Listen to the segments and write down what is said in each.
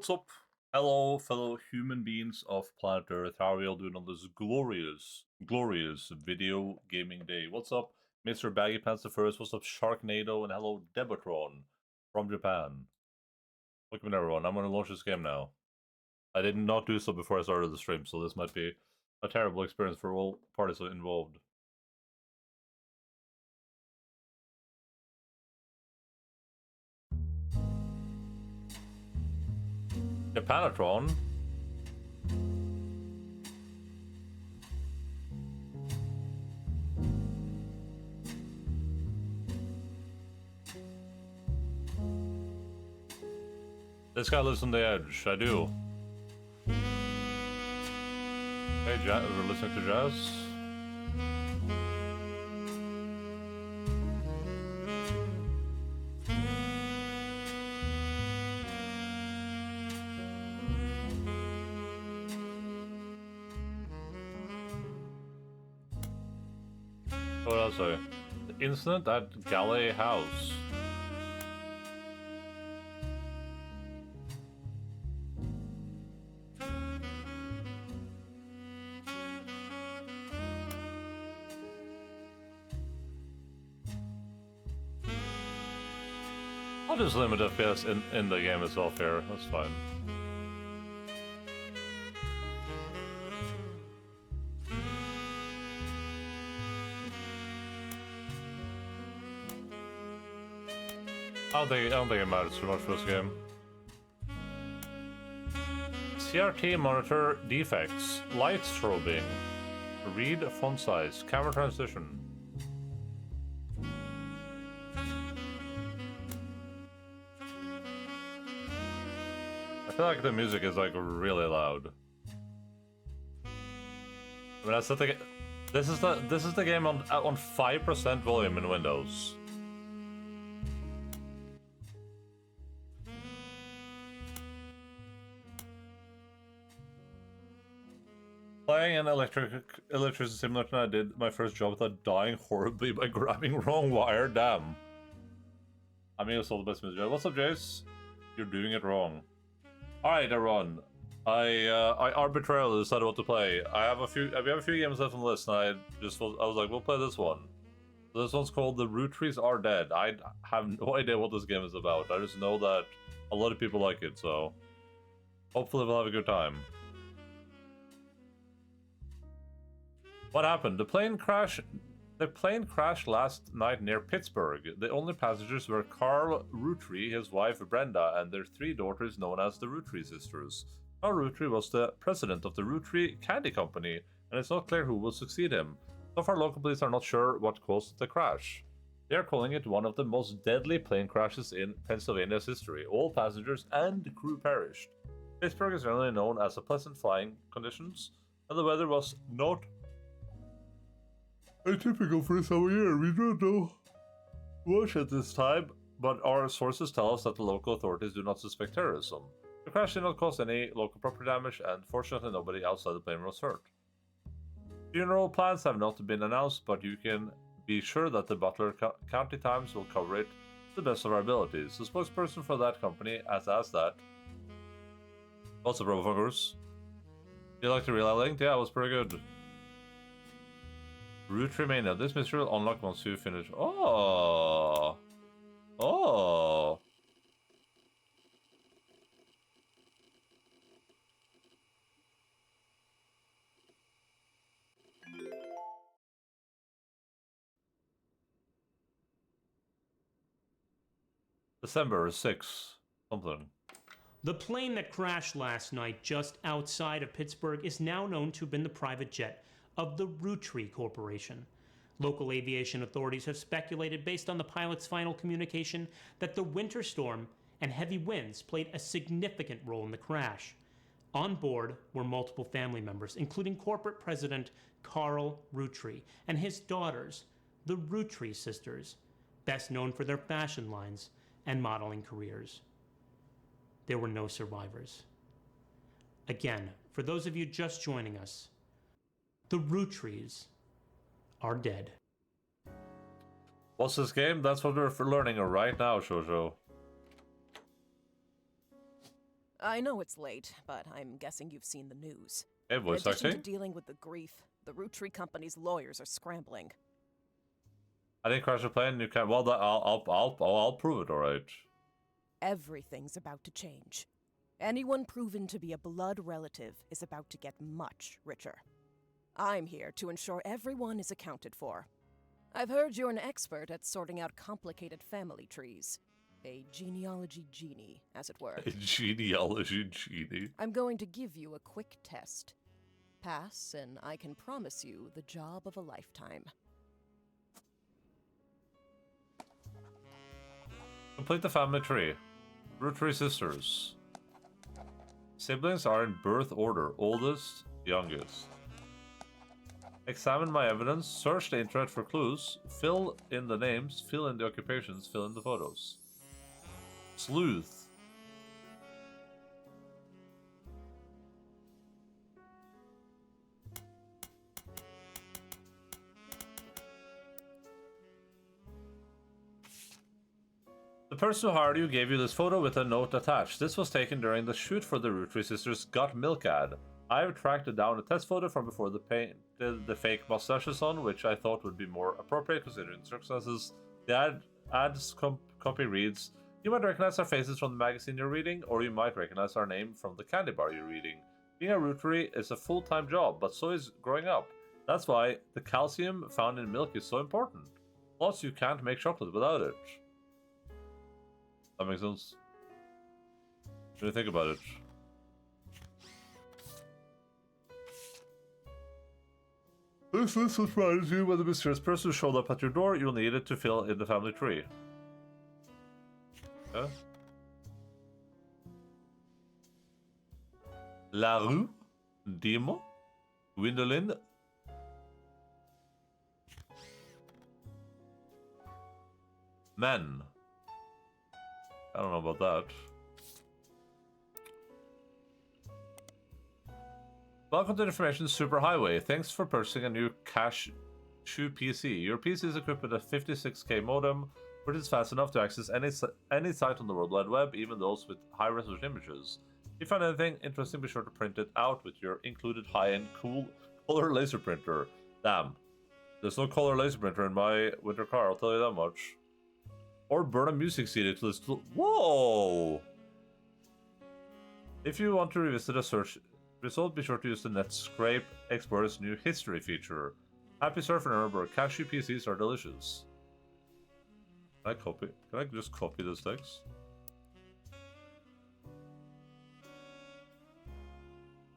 what's up? Hello, fellow human beings of planet Earth. How are you all doing on this glorious video gaming day? What's up, Mr. Baggy Pants the First? What's up, Sharknado? And hello, Debatron from Japan. Welcome everyone. I'm going to launch this game now. I did not do so before I started the stream, so this might be a terrible experience for all parties involved. Japanatron? This guy lives on the edge, I do. Hey, we're listening to jazz. What else? The incident at Galley House. I'll just limit FPS in the game itself here, that's fine. I don't think it matters too much for this game. CRT monitor defects, light strobing, read font size, camera transition. I feel like the music is like really loud. I mean, that's the thing. This is the game on 5% volume in Windows. Playing an electricity simulator, I did my first job without dying horribly by grabbing wrong wire. Damn. I mean, it's all the best music. What's up, Jace? You're doing it wrong. Alright, everyone. I arbitrarily decided what to play. We have a few games left on the list, and I was like, we'll play this one. This one's called The Roottrees Are Dead. I have no idea what this game is about. I just know that a lot of people like it, so hopefully we'll have a good time. What happened? The plane crashed last night near Pittsburgh. The only passengers were Carl Roottree, his wife Brenda, and their 3 daughters known as the Roottree sisters. Carl Roottree was the president of the Roottree Candy Company, and it's not clear who will succeed him. So far, local police are not sure what caused the crash. They are calling it one of the most deadly plane crashes in Pennsylvania's history. All passengers and crew perished. Pittsburgh is generally known as a pleasant flying conditions, and the weather was not typical for this time of year. We don't know much at this time, but our sources tell us that the local authorities do not suspect terrorism. The crash did not cause any local property damage, and fortunately nobody outside the plane was hurt. Funeral plans have not been announced, but you can be sure that the Butler County Times will cover it to the best of our abilities. The spokesperson for that company has asked that. What's up, Robofuckers? Do you like the real linked? Yeah, it was pretty good. Root Remainder. This mystery will unlock once you finish. Oh! Oh! December 6th. Something. The plane that crashed last night just outside of Pittsburgh is now known to have been the private jet of the Roottrees Corporation. Local aviation authorities have speculated, based on the pilot's final communication, that the winter storm and heavy winds played a significant role in the crash. On board were multiple family members, including corporate president Carl Roottree and his daughters, the Roottrees sisters, best known for their fashion lines and modeling careers. There were no survivors. Again, for those of you just joining us, the Roottrees are dead. What's this game? That's what we're learning right now, Shoujo. I know it's late, but I'm guessing you've seen the news. Hey, In voice addition acting? to dealing with the grief, the Roottrees company's lawyers are scrambling. I didn't crash the plane. You can. Well, I'll prove it. All right. Everything's about to change. Anyone proven to be a blood relative is about to get much richer. I'm here to ensure everyone is accounted for. I've heard you're an expert at sorting out complicated family trees. A genealogy genie, as it were. A genealogy genie. I'm going to give you a quick test. Pass, and I can promise you the job of a lifetime. Complete the family tree. Roottrees sisters. Siblings are in birth order, oldest, youngest. Examine my evidence, search the internet for clues, fill in the names, fill in the occupations, fill in the photos. Sleuth. The person who hired you gave you this photo with a note attached. This was taken during the shoot for the Roottrees sisters' Got Milk ad. I have tracked down a test photo from before the fake mustaches on, which I thought would be more appropriate considering the circumstances. The ad's copy reads, "You might recognize our faces from the magazine you're reading, or you might recognize our name from the candy bar you're reading. Being a Rootree is a full-time job, but so is growing up. That's why the calcium found in milk is so important. Plus, you can't make chocolate without it." That makes sense. What do you think about it? If this surprises you when the mysterious person showed up at your door, you'll need it to fill in the family tree. Yeah? La Rue, Dimo, Endaline. Men. I don't know about that. Welcome to Information Superhighway. Thanks for purchasing a new Cache Shoe PC. Your PC is equipped with a 56K modem, which is fast enough to access any site on the World Wide Web, even those with high-resolution images. If you find anything interesting, be sure to print it out with your included high-end cool color laser printer. Damn. There's no color laser printer in my winter car, I'll tell you that much. Or burn a music CD to listen to. Whoa! If you want to revisit a search result, be sure to use the Netscape Explorer's new history feature. Happy surfing, remember, cashew PCs are delicious. Can I just copy this text?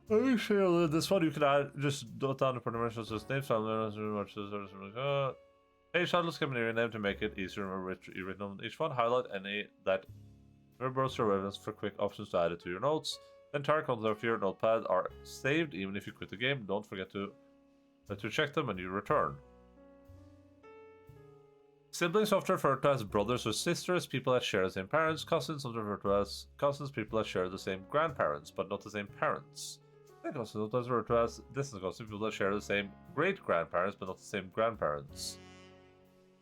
This one you can add, just dot down the permissions as names, Page titles can be renamed to make it easier to remember which you written on each one. Highlight any that remembers your evidence for quick options to add it to your notes. The entire content of your notepad are saved even if you quit the game. Don't forget to check them when you return. Siblings often referred to as brothers or sisters, people that share the same parents. Cousins often referred to as cousins, people that share the same grandparents but not the same parents. Cousins sometimes referred to as distant cousins, people that share the same great-grandparents but not the same grandparents.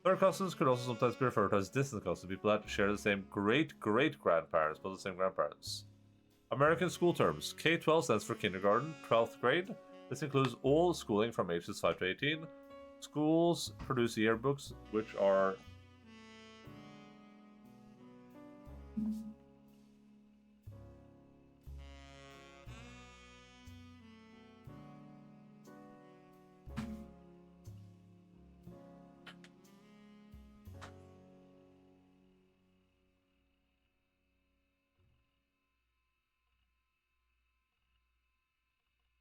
Third cousins could also sometimes be referred to as distant cousins, people that share the same great-great-grandparents but the same grandparents. American school terms. K-12 stands for kindergarten, 12th grade. This includes all schooling from ages 5 to 18. Schools produce yearbooks, which are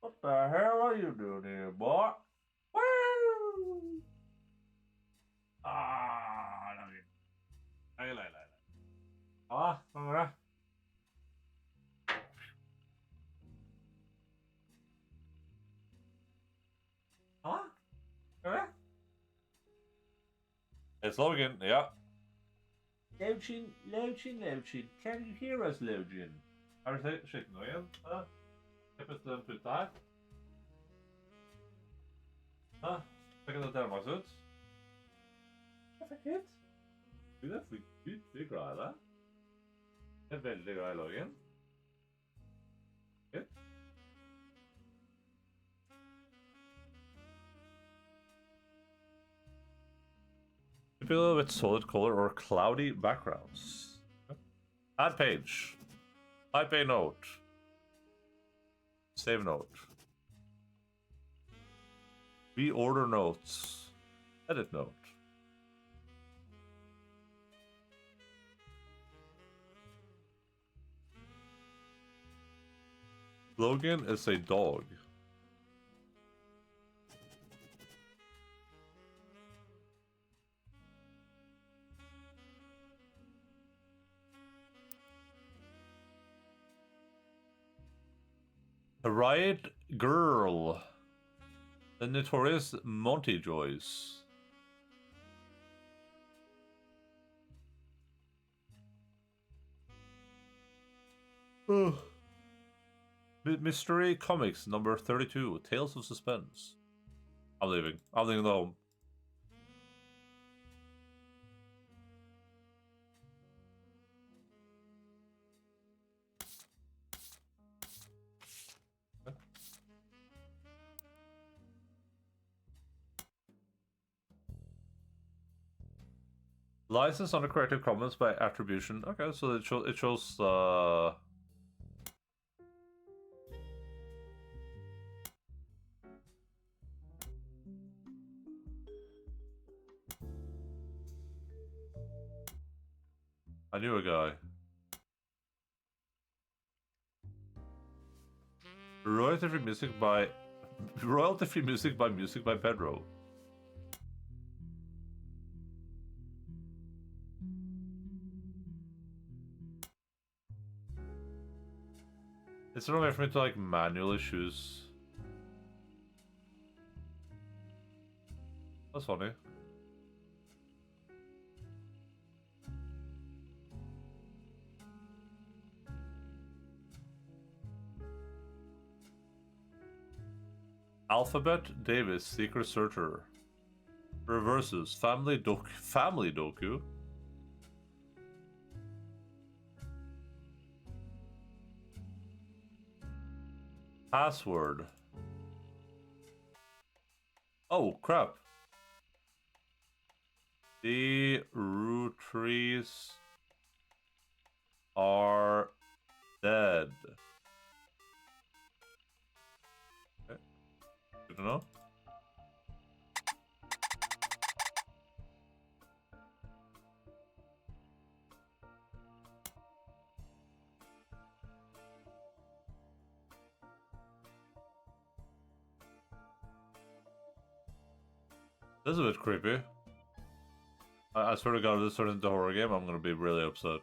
What the hell are you doing here, boy? Woo! Ah, love you. Ah, alright. Huh? Alright. It's Logan, yeah. Login. Can you hear us, Login? Har du sett noe igjen? Jeg putter den puta her. Ser ikke det Telemarks ut? Perfekt. Du er flink ut. Vi er glad i deg. Jeg er veldig glad i Logan. Typical with solid color or cloudy backgrounds. Add page. Type a note. Save note. Reorder notes. Edit note. Logan is a dog. The Riot Girl. The notorious Monty Joyce. Mystery Comics number 32. Tales of Suspense. I'm leaving. I'm leaving the home. License under Creative Commons by attribution. Okay, so it shows I knew a guy. Royalty-free music by Music by Pedro. It's not a way for me to like manually choose. That's funny. Alphabet Davis, Secret Searcher. Reverses, Family Doku. Password. Oh, crap. The Roottrees are dead. Okay. Good to know. This is a bit creepy. I swear to God, if this turns into a horror game, I'm gonna be really upset.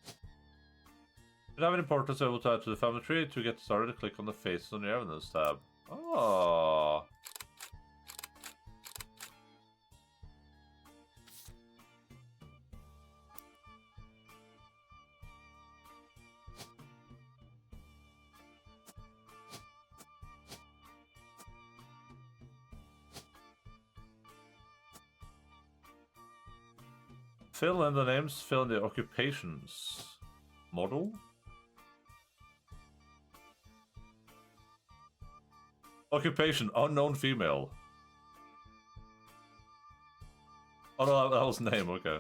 If you have any portraits able to add to the family tree, to get started, click on the faces on the evidence tab. Oh. Fill in the names, fill in the occupations. Model? Occupation, unknown female. Oh no, that was name, okay.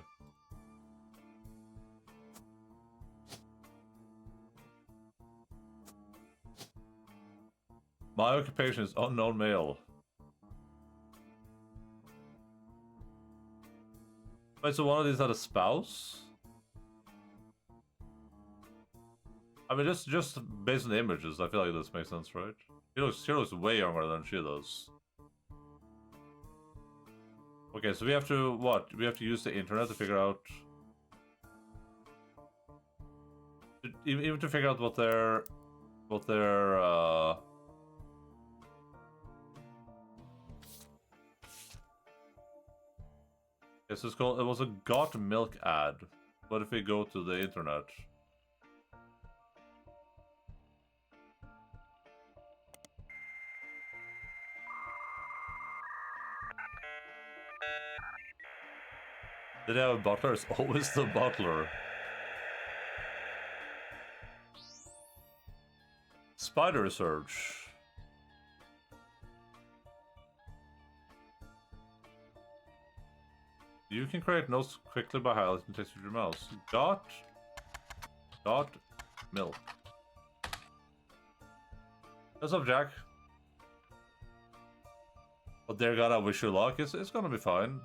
My occupation is unknown male. Wait, so one of these had a spouse? I mean, just based on the images, I feel like this makes sense, right? She looks way younger than she does. Okay, so we have to, what? We have to use the internet to figure out... Even to figure out what their... Yes, it's called, it was a got milk ad. What if we go to the internet? Did they have a butler? It's always the butler. Spider search. You can create notes quickly by highlighting text with your mouse. Got milk. What's up, Jack? But dear God, I wish you luck. It's gonna be fine.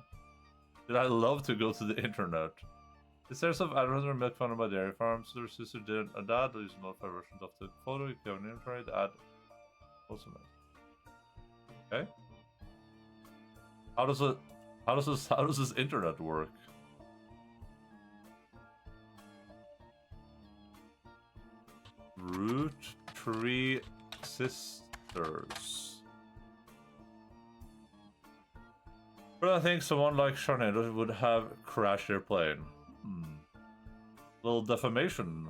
Did I love to go to the internet? Is there some advertising milk founded by dairy farms? Their sister did a dad using modified versions of the photo. You can have an inventory to add also milk. Okay. How does this internet work? Roottrees sisters. But I think someone like Sharnado would have crashed their plane. Little defamation.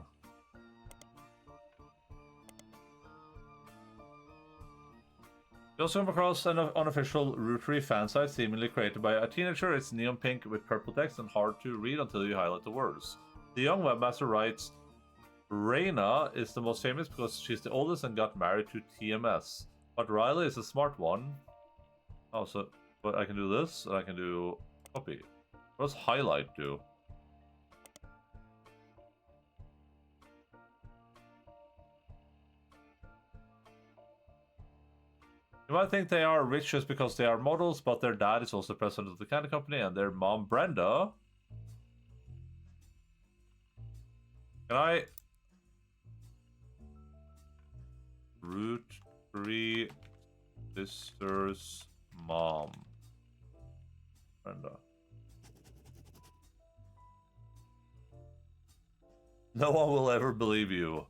You also come across an unofficial Roottrees fan site seemingly created by a teenager. It's neon pink with purple text and hard to read until you highlight the words. The young webmaster writes, Reina is the most famous because she's the oldest and got married to TMS. But Riley is a smart one. Oh, so but I can do this, and I can do copy. What does highlight do? You might think they are rich just because they are models, but their dad is also president of the candy company, and their mom, Brenda. Can I... Roottrees sisters mom. Brenda. No one will ever believe you.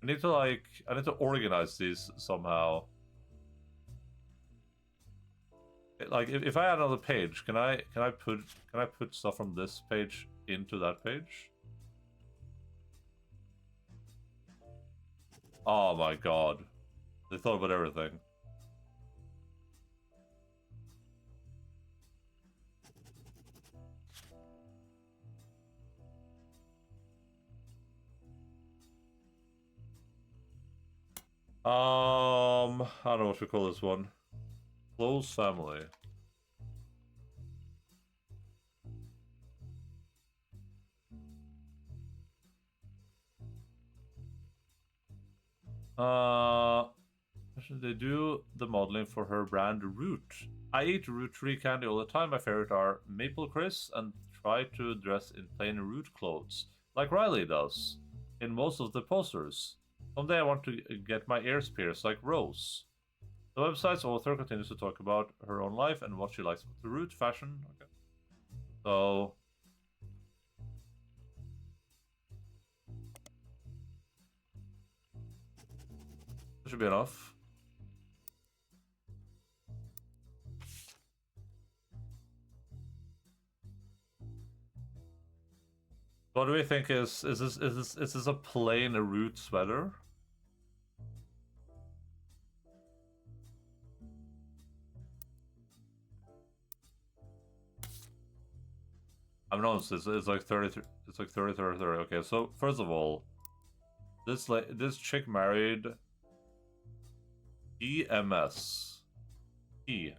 I need to organize these somehow. Like if I add another page, can I put stuff from this page into that page? Oh my god. They thought about everything. I don't know what to call this one. Close family. They do the modeling for her brand Root. I eat Roottrees candy all the time. My favorite are Maple Crisp and try to dress in plain Root clothes, like Riley does in most of the posters. Someday I want to get my ears pierced like Rose. The website's author continues to talk about her own life and what she likes with the Root fashion. Okay. So... that should be enough. What do we think is this a plain Root sweater? I'm not. It's like 30. It's like 30, 30, 30. Okay, so first of all, this chick married EMS. E.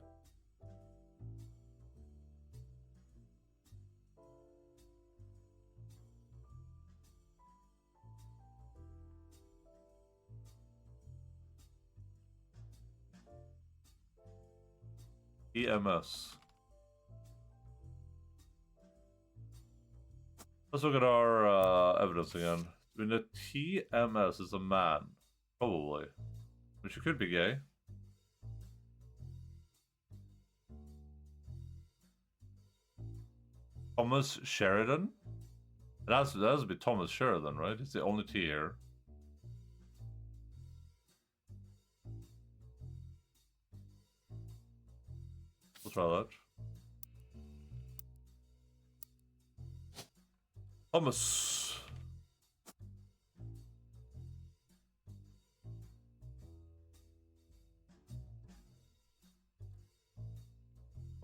EMS. Let's look at our evidence again. I mean, the TMS is a man, probably, but she could be gay. Thomas Sheridan. That has to be Thomas Sheridan, right? It's the only T here. We'll try that. Thomas.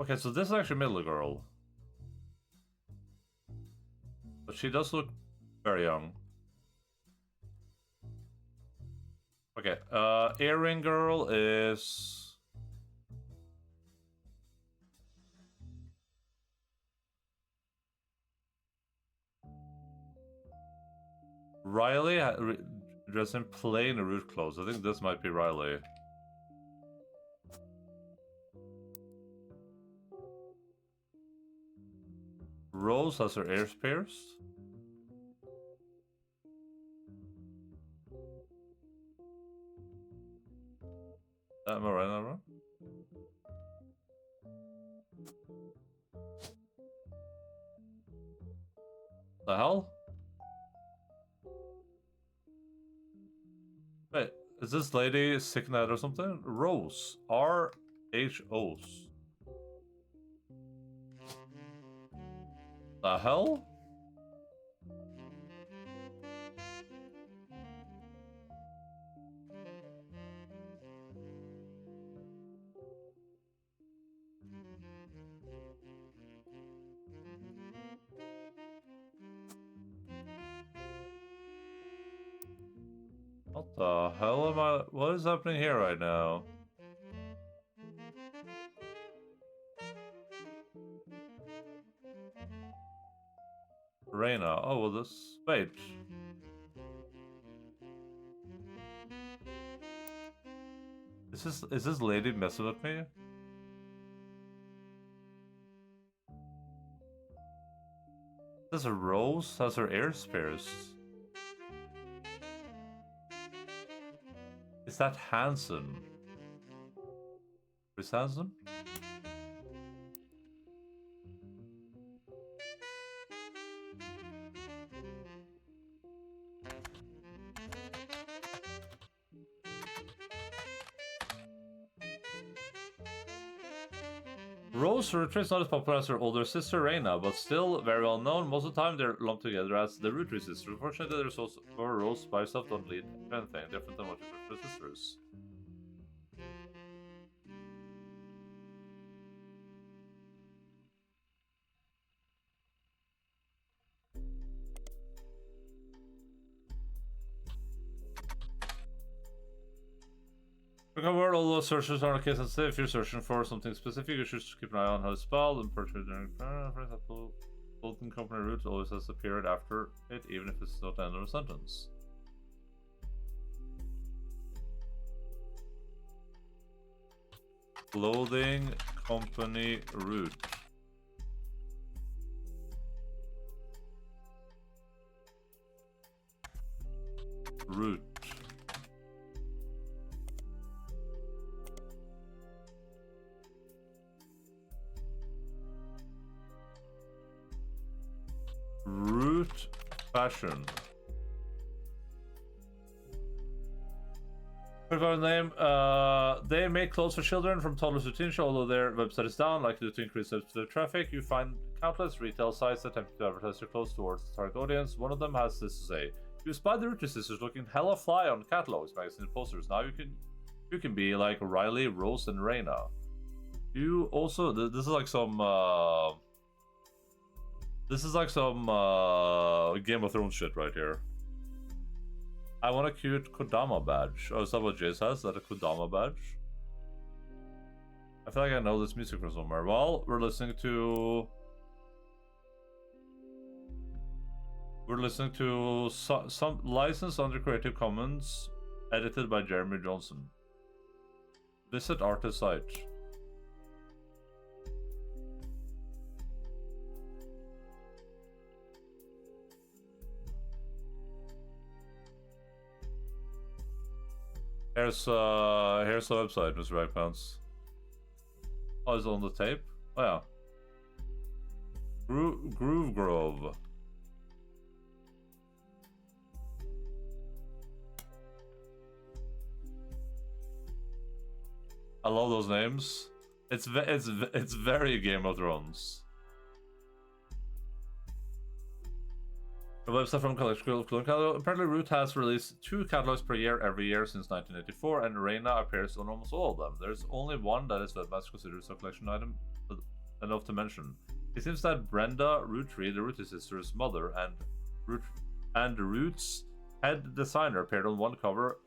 Okay, so this is actually middle girl. But she does look very young. Okay, earring girl is... Riley dressed in plain root clothes. I think this might be Riley. Rose has her ears pierced. Am I right, Nara? The hell? Wait, is this lady sick night or something? Rose. R-H-O-S. The hell? What the hell am I? What is happening here right now? Reina. Oh, well, this. Wait. Is this lady messing with me? This a Rose has her ears pierced. Is that Hansen? Chris Hansen? Rose Roottrees not as popular as her older sister Reina, but still very well known. Most of the time they're lumped together as the Roottrees sisters. Unfortunately, the results for Rose by herself don't lead to anything different than what she did for her sisters. Remember, although searches are case sensitive, if you're searching for something specific, you should keep an eye on how it's spelled and purchase during. For example, Fulton Company root always has a period after it, even if it's not the end of a sentence. Clothing company root. Root. Root fashion. Provide name. They make clothes for children from toddlers to teen show. Although their website is down, likely to increase the traffic, you find countless retail sites attempting to advertise their clothes towards the target audience. One of them has this to say: "You spy the Roottrees sisters looking hella fly on catalogs, magazines, and posters. Now you can be like Riley, Rose, and Reina." You also this is like some. This is like some Game of Thrones shit right here. I want a cute Kodama badge. Oh, is that what Jace has? Is that a Kodama badge? I feel like I know this music from somewhere. Well, we're listening to some licensed under Creative Commons, edited by Jeremy Johnson. Visit artist site. Here's the website, Mr. Ragpants. Oh, it's on the tape? Oh yeah. Groove Grove. I love those names. It's very Game of Thrones. A website from Collection Catalog. Apparently, Root has released 2 catalogs per year every year since 1984, and Reina appears on almost all of them. There's only one that is webmaster considered a collection item enough to mention. It seems that Brenda Roottree, the Roottrees sisters' mother, and Root's head designer appeared on one cover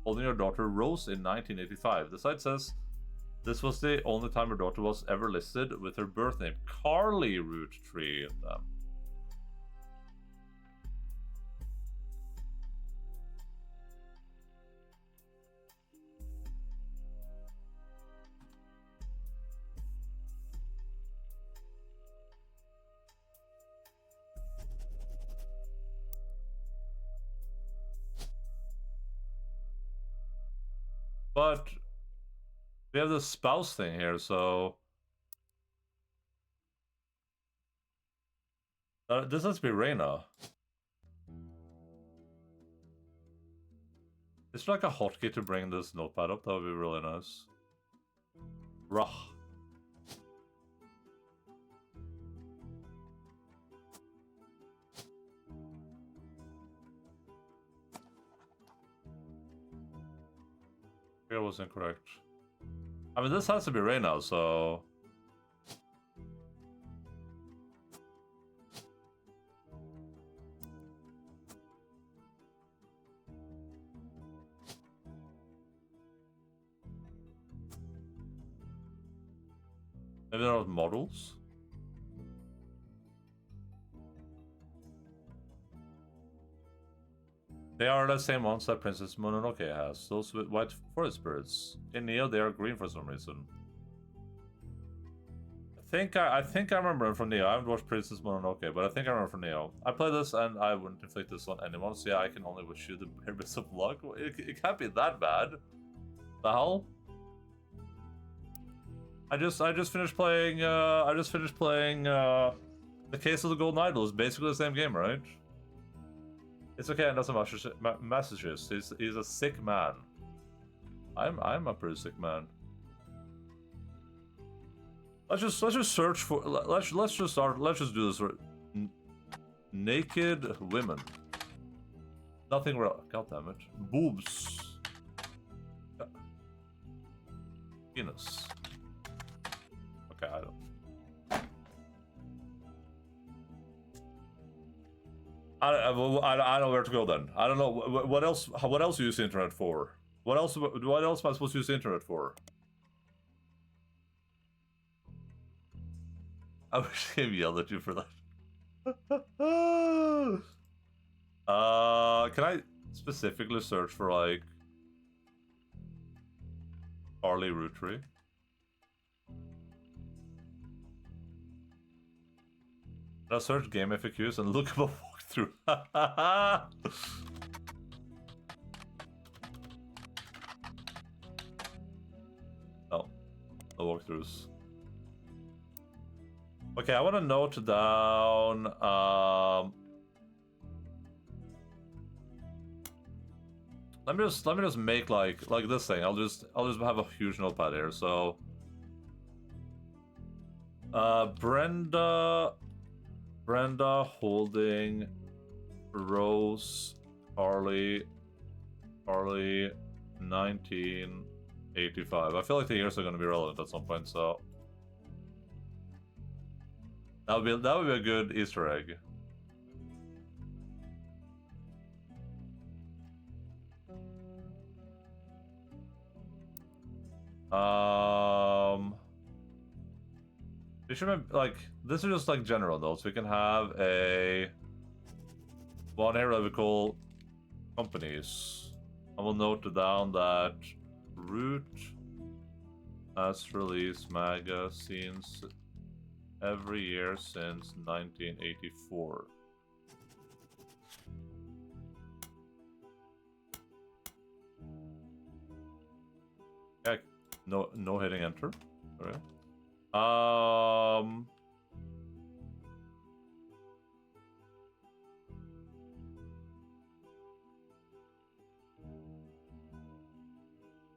holding her daughter Rose in 1985. The site says this was the only time her daughter was ever listed with her birth name, Carly Roottree. But we have the spouse thing here, so this has to be Reyna. It's like a hotkey to bring this notepad up. That would be really nice. Rah. It was incorrect. I mean, this has to be Reyna, so... Maybe they're not models? They are the same ones that Princess Mononoke has, those with white forest spirits. In Neo, they are green for some reason. I think I remember from Neo. I haven't watched Princess Mononoke, but I think I remember from Neo. I played this and I wouldn't inflict this on anyone, so yeah, I can only wish you the bare best of luck. It can't be that bad. The hell? I just finished playing The Case of the Golden Idol. It's basically the same game, right? It's okay, and that's a masochist. He's a sick man. I'm a pretty sick man. Let's just search for let's just do this. Naked women. Nothing real. God damn it. Boobs. Penis. Okay, I don't know where to go then. I don't know what else. What else do you use the internet for? What else am I supposed to use the internet for? I wish he yelled at you for that. Can I specifically search for like Harley Roottrees? Can I search game FAQs and look up a walkthrough? No walkthroughs. Okay, I want to note down. Let me just make like this thing. I'll just have a huge notepad here. So, Brenda holding Rose Harley 1985. I feel like the years are going to be relevant at some point, so. That would be a good Easter egg. We should like this is just like general notes. We can have a one area we call companies. I will note down that Root has released magazines every year since 1984. Yeah, no hitting enter. Okay.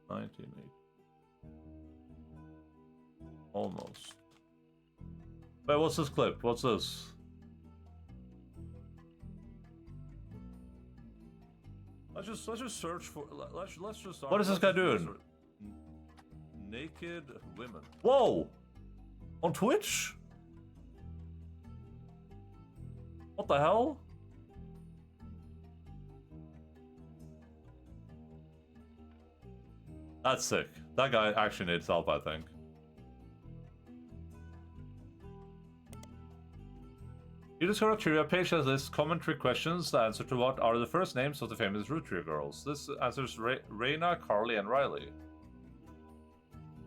1980. Almost. Wait, what's this clip? What's this? Let's just search for. Let's just. Start. What is this guy doing? Naked women. Whoa! On Twitch? What the hell? That's sick. That guy actually needs help, I think. You discover a trivia page has this commentary questions. The answer to what are the first names of the famous Roottrees girls. This answers Reyna, Carly, and Riley.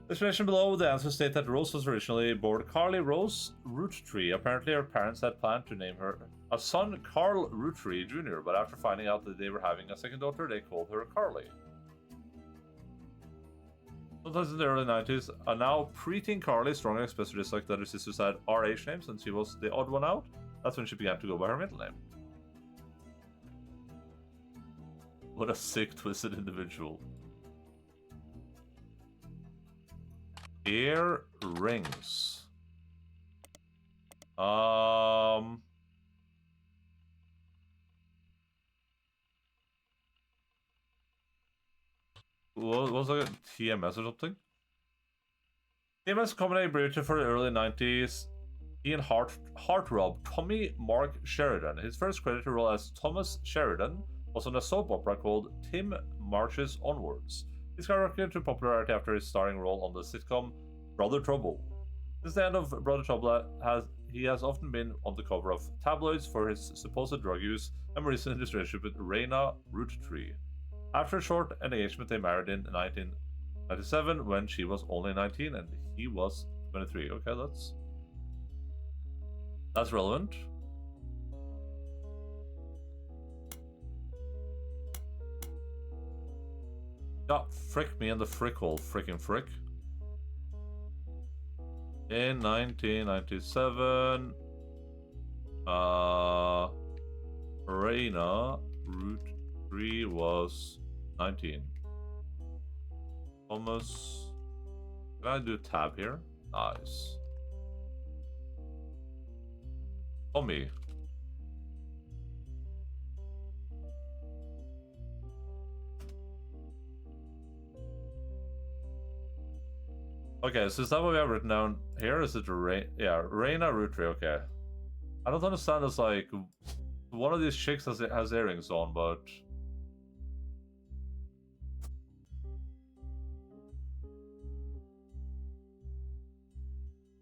The explanation below the answers state that Rose was originally born Carly Rose Roottree. Apparently her parents had planned to name her a son Carl Roottree Jr., but after finding out that they were having a second daughter, they called her Carly. Sometimes in the early 90s, a now preteen Carly strongly expressed her dislike that her sisters had RH names and she was the odd one out. That's when she began to go by her middle name. What a sick, twisted individual. Earrings. Was it like TMS or something? TMS comedy breeder for the early 90s. Ian Heartthrob Tommy Mark Sheridan. His first credited role as Thomas Sheridan was on a soap opera called Tim Marches Onwards. He skyrocketed to popularity after his starring role on the sitcom Brother Trouble. Since the end of Brother Trouble, he has often been on the cover of tabloids for his supposed drug use and recent relationship with Raina Roottrees. After a short engagement, they married in 1997 when she was only 19 and he was 23. Okay, that's relevant. Yeah, frick me in the frickhole, frickin' frick. In 1997, Raina Roottrees was 19. Thomas, can I do tab here? Nice. Tommy. Okay, so is that what we have written down here? Is it Raina Roottrees? Okay. I don't understand. It's like one of these chicks has earrings on, but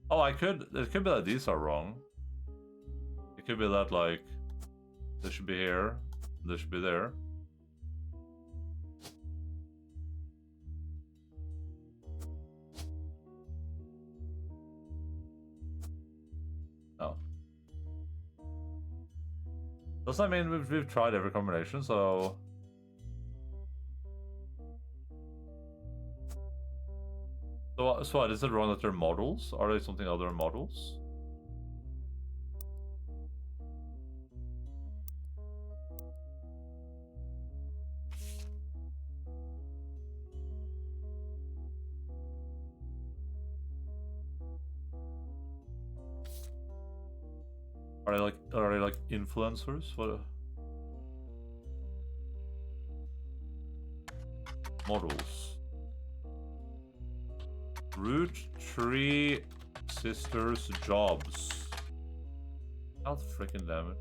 oh, it could be that these are wrong. It could be that like this should be here, this should be there. Oh. Doesn't that mean we've tried every combination, so... So what, is it wrong that they're models? Are they something other than models? Are they like influencers? What? Models. Roottrees sisters jobs. God freaking damn it.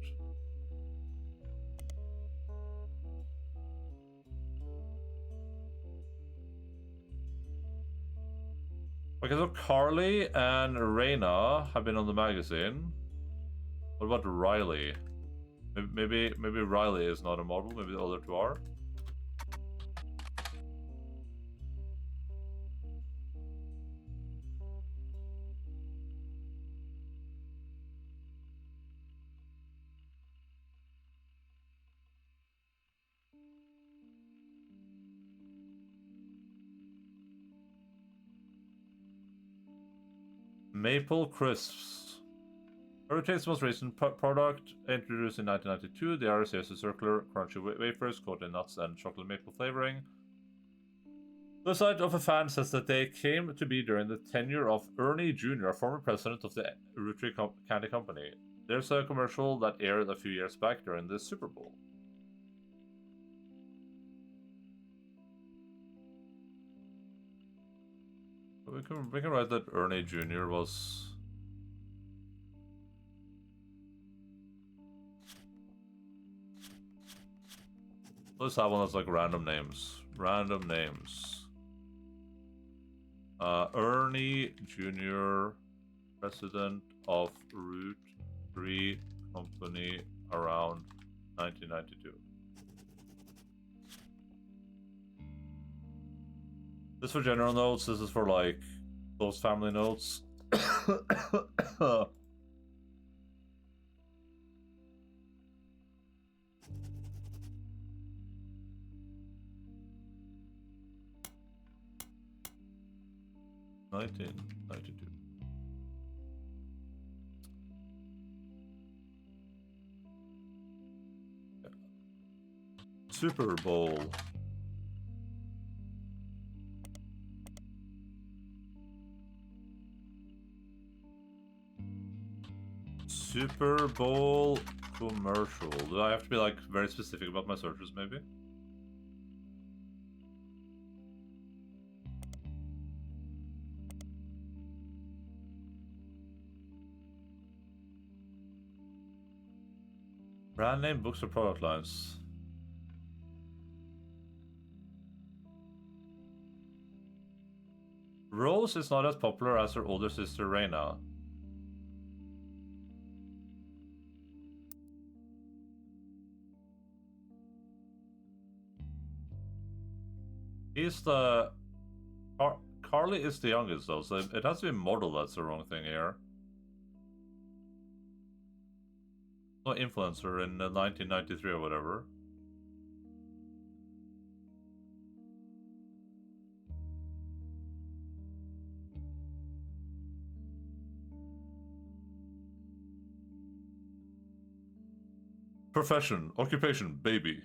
Okay, so Carly and Raina have been on the magazine. What about Riley? Maybe Riley is not a model, maybe the other two are. Maple Crisps. Roottrees' most recent product, introduced in 1992, the RSS circular crunchy wafers coated in nuts and chocolate maple flavoring. The site of a fan says that they came to be during the tenure of Ernie Jr., former president of the Roottrees Candy Company. There's a commercial that aired a few years back during the Super Bowl. We can write that Ernie Jr. was... Let's have one that's like random names. Random names. Ernie Jr., president of Roottrees Company around 1992. This is for general notes. This is for like close family notes. 1992. Super Bowl. Super Bowl commercial. Do I have to be like very specific about my searches, maybe? Brand name, books, or product lines? Rose is not as popular as her older sister Reina. He's the... Carly is the youngest though, so it has to be model that's the wrong thing here. No influencer in 1993 or whatever. Profession, occupation, baby.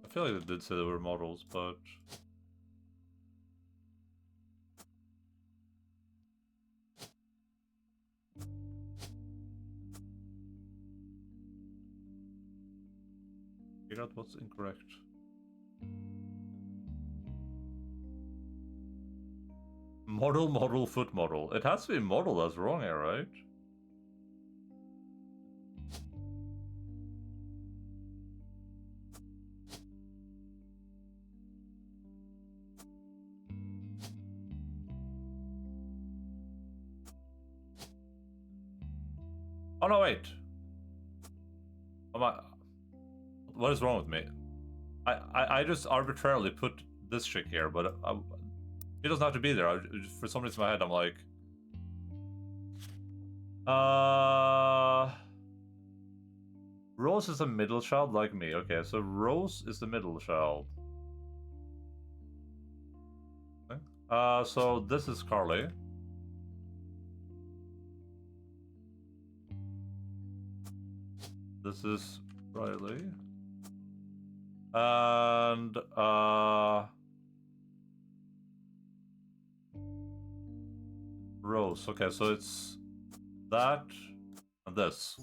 I feel like they did say they were models, but... Figure out what's incorrect. Model, foot model. It has to be model that's wrong here, right? Oh no, wait. What is wrong with me? I just arbitrarily put this chick here, but it doesn't have to be there. For some reason in my head, I'm like... Rose is a middle child like me. Okay, so Rose is the middle child. Okay. So this is Carly. This is Riley. And Rose. Okay, so it's that and this.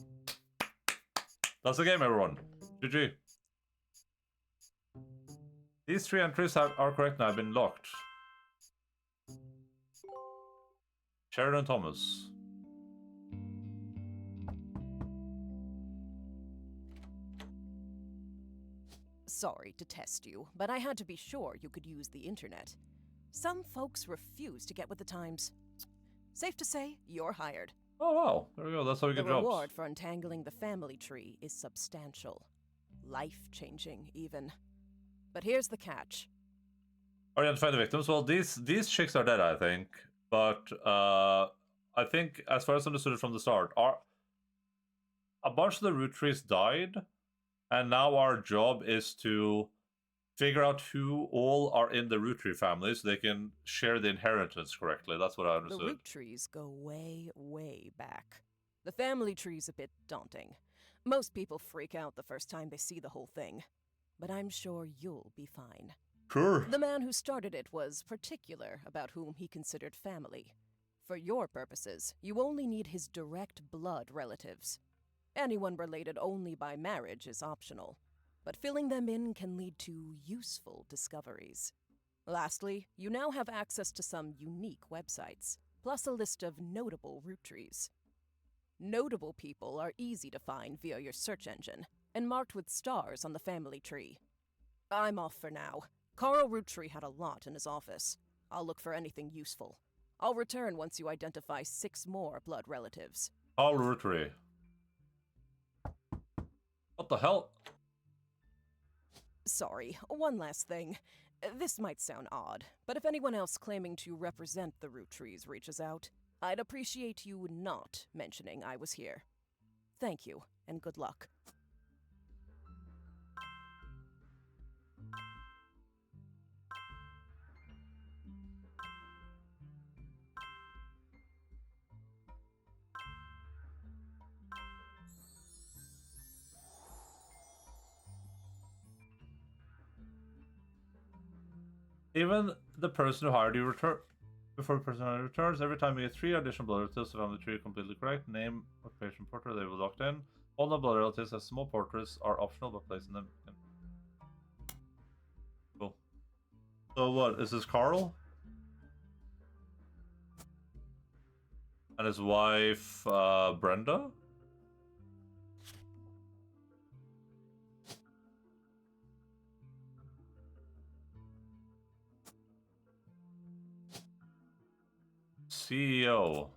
That's the game, everyone. GG. These three entries are correct now. Have been locked. Sheridan Thomas. Sorry to test you, but I had to be sure you could use the internet. Some folks refuse to get with the times. Safe to say, you're hired. Oh wow, there we go. That's how we get jobs. The reward for untangling the family tree is substantial. Life-changing, even. But here's the catch. Identify the victims. Well, these chicks are dead, I think. But I think, as far as I understood it from the start, a bunch of the Roottrees died, and now our job is to figure out who all are in the Roottree family so they can share the inheritance correctly. That's what I understood. The Roottrees go way, way back. The family tree's a bit daunting. Most people freak out the first time they see the whole thing. But I'm sure you'll be fine. Sure. The man who started it was particular about whom he considered family. For your purposes, you only need his direct blood relatives. Anyone related only by marriage is optional, but filling them in can lead to useful discoveries. Lastly, you now have access to some unique websites, plus a list of notable Roottrees. Notable people are easy to find via your search engine, and marked with stars on the family tree. I'm off for now. Carl Roottree had a lot in his office. I'll look for anything useful. I'll return once you identify 6 more blood relatives. Carl Roottree. What the hell? Sorry, one last thing. This might sound odd, but if anyone else claiming to represent the Roottrees reaches out, I'd appreciate you not mentioning I was here. Thank you, and good luck. Even the person who hired you before the person hired returns, every time you get 3 additional blood relatives, if I'm the tree completely correct, name, occupation, portrait, they will locked in. All the blood relatives as small portraits are optional, but placing them in. Cool. So what, is this Carl? And his wife, Brenda? CEO.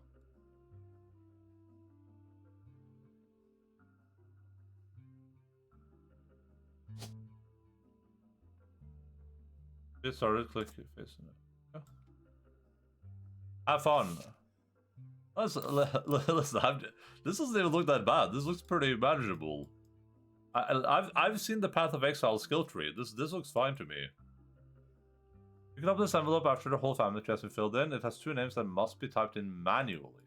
Get started, click your face in it. Yeah. Have fun. Listen, this doesn't even look that bad. This looks pretty manageable. I've seen the Path of Exile skill tree. This looks fine to me. You can open this envelope after the whole family tree has been filled in. It has 2 names that must be typed in manually.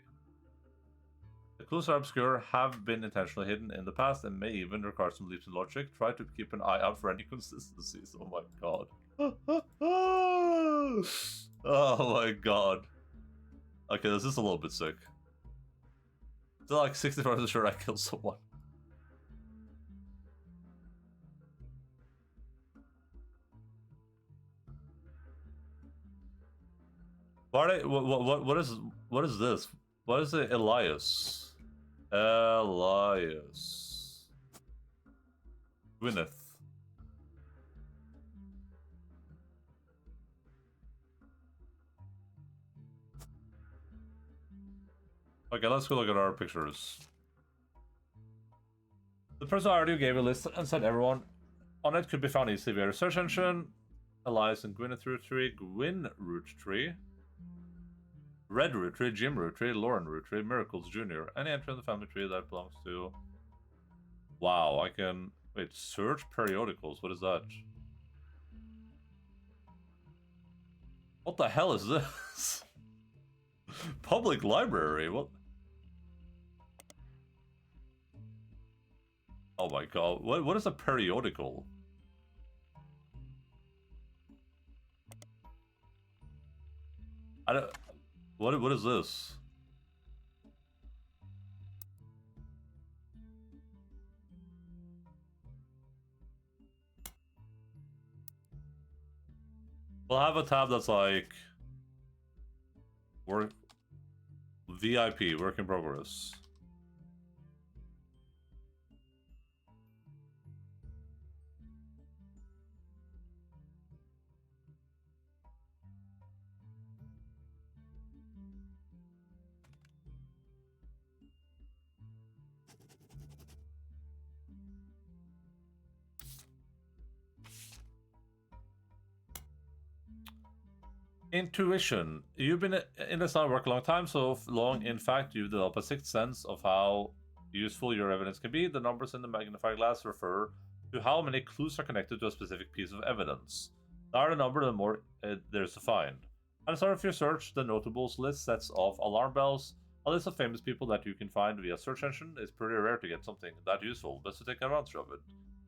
The clues are obscure, have been intentionally hidden in the past, and may even require some leaps in logic. Try to keep an eye out for any consistencies. Oh my god. Oh my god. Okay, this is a little bit sick. Still like 65% sure I killed someone. Why are they, what is this? What is it? Elias. Elias. Gwyneth. Okay, let's go look at our pictures. The person already gave a list and said everyone on it could be found easily via a search engine. Elias and Gwyneth Roottrie, Gwyn Roottrie, Red Roottrie, Jim Roottrie, Lauren Roottrie, Miracles Jr. Any entry in the family tree that belongs to... Wow, I can... Wait, search periodicals, what is that? What the hell is this? Public library, what? Oh my god, what is a periodical? I don't... What is this? We'll have a tab that's like work VIP, work in progress. Intuition. You've been in this line of work a long time, so long, in fact, you've developed a sixth sense of how useful your evidence can be. The numbers in the magnifying glass refer to how many clues are connected to a specific piece of evidence. The higher the number, the more there's to find. At the start of your search, the notables list sets off alarm bells. A list of famous people that you can find via search engine is pretty rare to get something that useful, best to take advantage of it.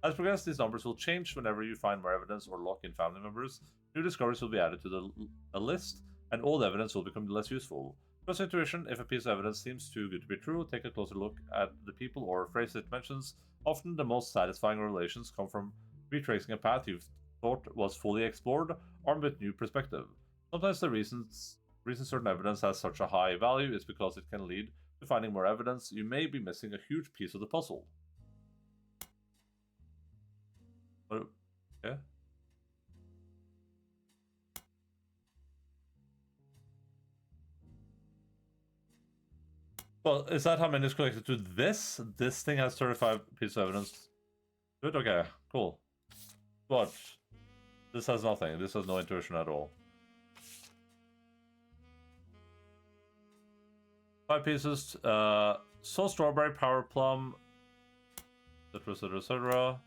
As progress, these numbers will change whenever you find more evidence or lock in family members. New discoveries will be added to the list, and old evidence will become less useful. Trust intuition. If a piece of evidence seems too good to be true, take a closer look at the people or phrase it mentions. Often the most satisfying revelations come from retracing a path you've thought was fully explored, armed with new perspective. Sometimes the reason certain evidence has such a high value is because it can lead to finding more evidence. You may be missing a huge piece of the puzzle. Yeah. Well, is that how many is connected to this? This thing has 35 pieces of evidence. Good, okay, cool. What? This has nothing. This has no intuition at all. 5 pieces. Soul strawberry, power plum, etc., etc.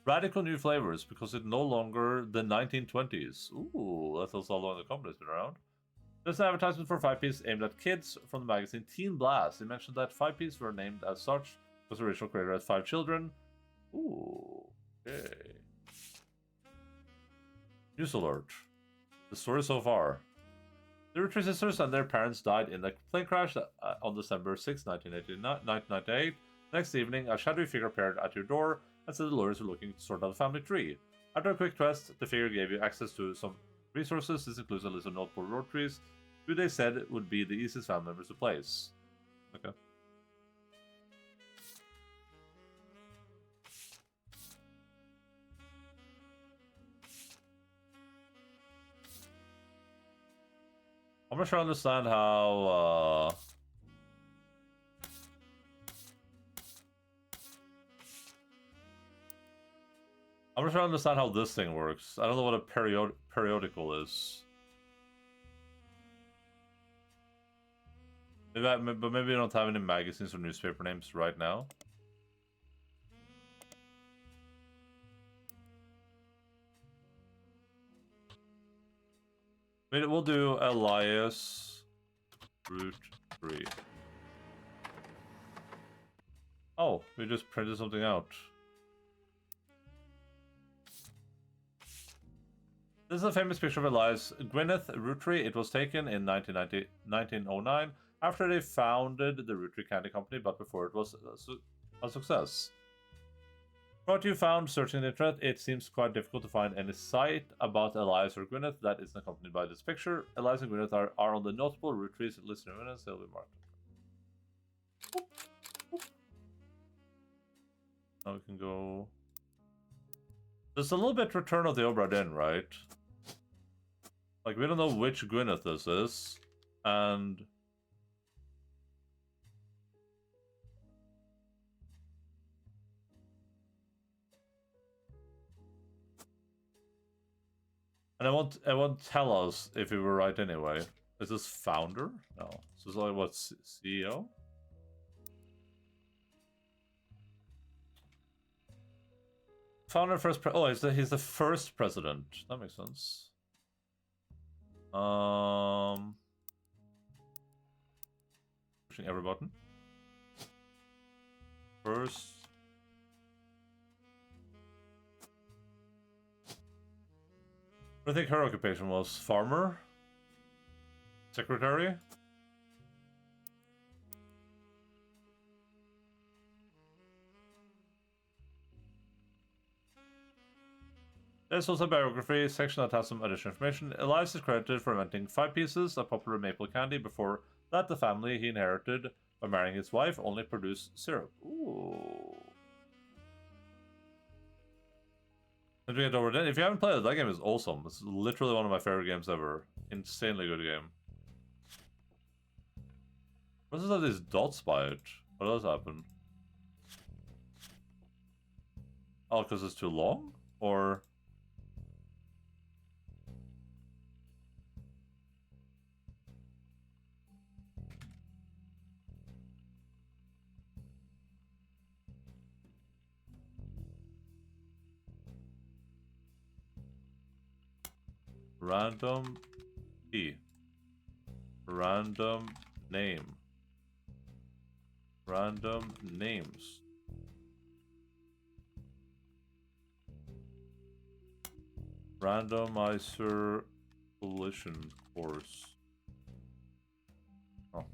Radical new flavors because it's no longer the 1920s. Ooh, that's also how long the company's been around. There's an advertisement for 5-piece aimed at kids from the magazine Teen Blast. They mentioned that 5-piece were named as such because the original creator had 5 children. Ooh, okay. News alert. The story so far. The Roottrees sisters and their parents died in a plane crash on December 6, 1998. Next evening, a shadowy figure appeared at your door and said the lawyers were looking to sort out the family tree. After a quick quest, the figure gave you access to some resources. This includes a list of notable Roottrees, who they said would be the easiest family members to place. Okay. I'm not sure I understand how, I'm not sure I understand how this thing works. I don't know what a periodical is. Maybe but maybe I don't have any magazines or newspaper names right now. Maybe we'll do Elias Root 3. Oh, we just printed something out. This is a famous picture of Elias Gwyneth Rootree. It was taken in 1909 after they founded the Rootree Candy Company, but before it was a success. What you found searching the internet, it seems quite difficult to find any site about Elias or Gwyneth that isn't accompanied by this picture. Elias and Gwyneth are on the notable Roottrees listener and they'll be marked. Now we can go. There's a little bit Return of the Obra Dinn, right? Like, we don't know which Gwyneth this is, and it won't tell us if we were right anyway. Is this founder? No. So it's like what, CEO? Founder first he's the first president. That makes sense. Pushing every button. First. What do you think her occupation was? Farmer? Secretary? There's also a biography section that has some additional information. Elias is credited for inventing 5 pieces, a popular maple candy. Before that, the family he inherited by marrying his wife only produced syrup. Ooh. If you haven't played it, that game is awesome. It's literally one of my favorite games ever. Insanely good game. What does that these dots by it? What does happen? Oh, because it's too long? Or... Random key. Random name. Random names. Randomizer collision course. Oh.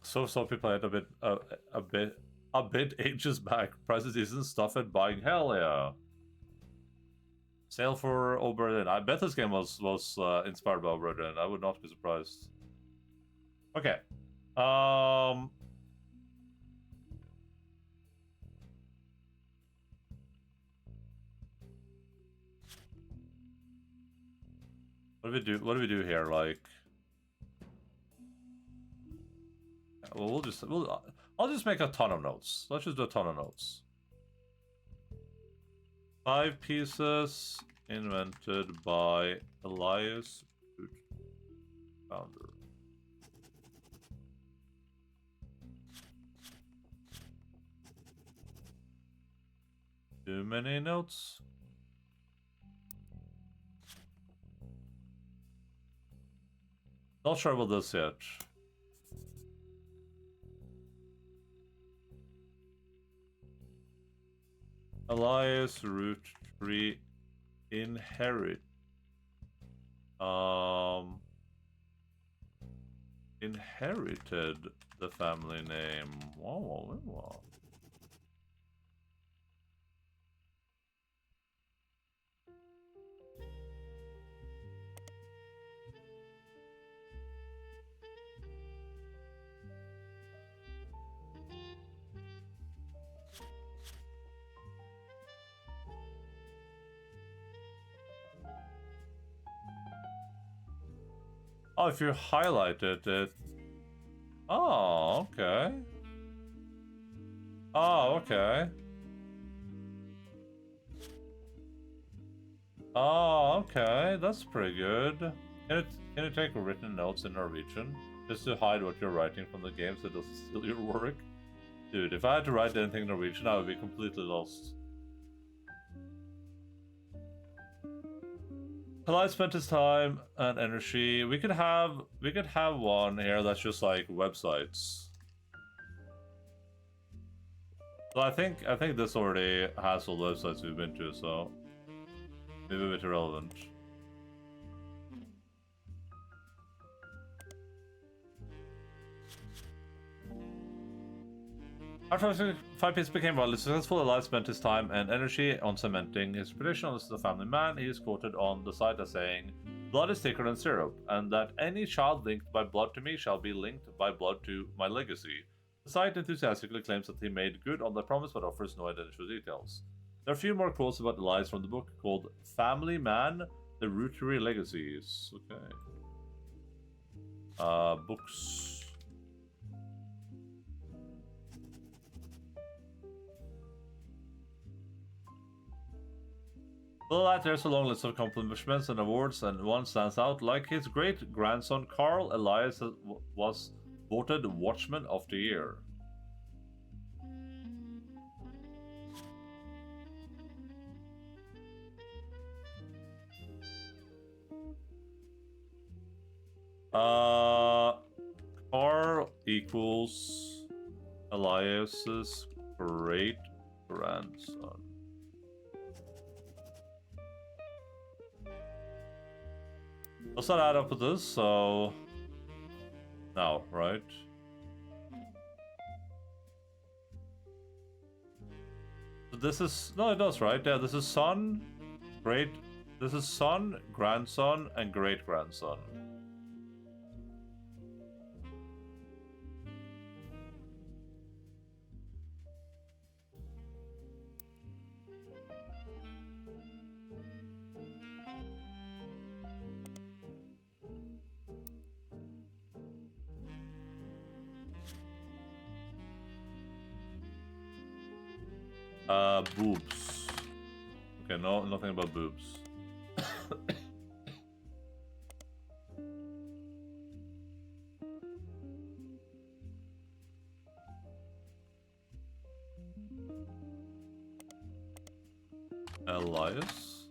So Sophie played a bit ages back. Prices isn't stuff at buying. Hell yeah. Sale for Obra Dinn. I bet this game was inspired by Obra Dinn. I would not be surprised. Okay. What do we do here? Like, well, I'll just make a ton of notes. Let's just do a ton of notes. 5 pieces invented by Elias, founder. Too many notes. Not sure about this yet. Elias Roottrees inherited the family name. Wow. Oh, if you highlighted it. Oh, okay. Oh, okay. Oh, okay. That's pretty good. Can you take written notes in Norwegian? Just to hide what you're writing from the game so it doesn't steal your work? Dude, if I had to write anything in Norwegian, I would be completely lost. Elias spent his time and energy. We could have one here that's just like websites. So I think this already has all the websites we've been to, so maybe a bit irrelevant. After 5 pieces became wildly successful, Elias spent his time and energy on cementing his reputation as the family man. He is quoted on the site as saying, "Blood is thicker than syrup, and that any child linked by blood to me shall be linked by blood to my legacy." The site enthusiastically claims that he made good on the promise but offers no identical details. There are a few more quotes about Elias from the book called Family Man, The Roottrees Legacies. Okay. Books. Below that, there's a long list of accomplishments and awards, and one stands out. Like his great-grandson Carl, Elias was voted Watchman of the Year. Carl equals Elias's great-grandson. Does that add up with this? So no, right? So this is no, it does, right? Yeah, this is son, this is son, grandson, and great grandson. Boobs. Okay, no, nothing about boobs. Elias.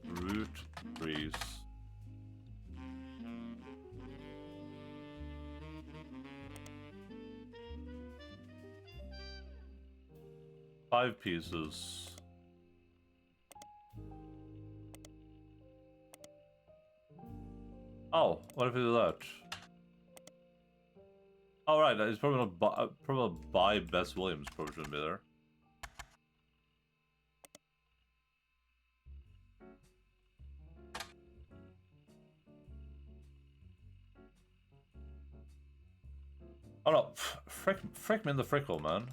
Roottrees. Five pieces. Oh, what if we do that? Oh, right, it's probably not by Bess Williams, probably shouldn't be there. Oh no, frick me in the frickle, man.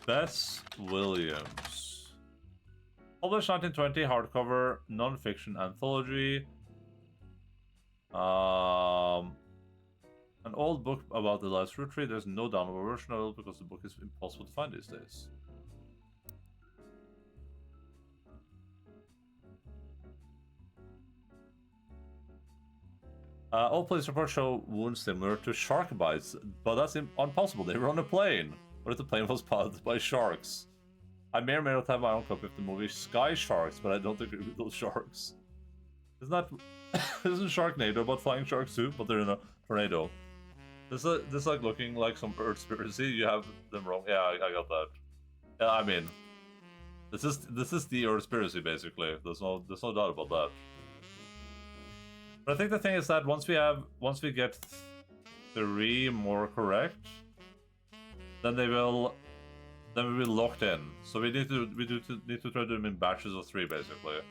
Bess Williams. Published 1920 hardcover non-fiction anthology. An old book about the last Roottrie. There's no downloadable version of it because the book is impossible to find these days. All police reports show wounds similar to shark bites, but that's impossible. They were on a plane. What if the plane was piloted by sharks? I may or may not have my own copy of the movie Sky Sharks, but I don't agree with those sharks. Isn't that... Isn't Sharknado about flying sharks too? But they're in a tornado. This like looking like some Earthspiracy. You have them wrong. Yeah, I got that. Yeah, I mean... This is the Earthspiracy, basically. There's no doubt about that. But I think the thing is that once we get 3 more correct, then we'll be locked in. So we need to try to do them in batches of 3 basically.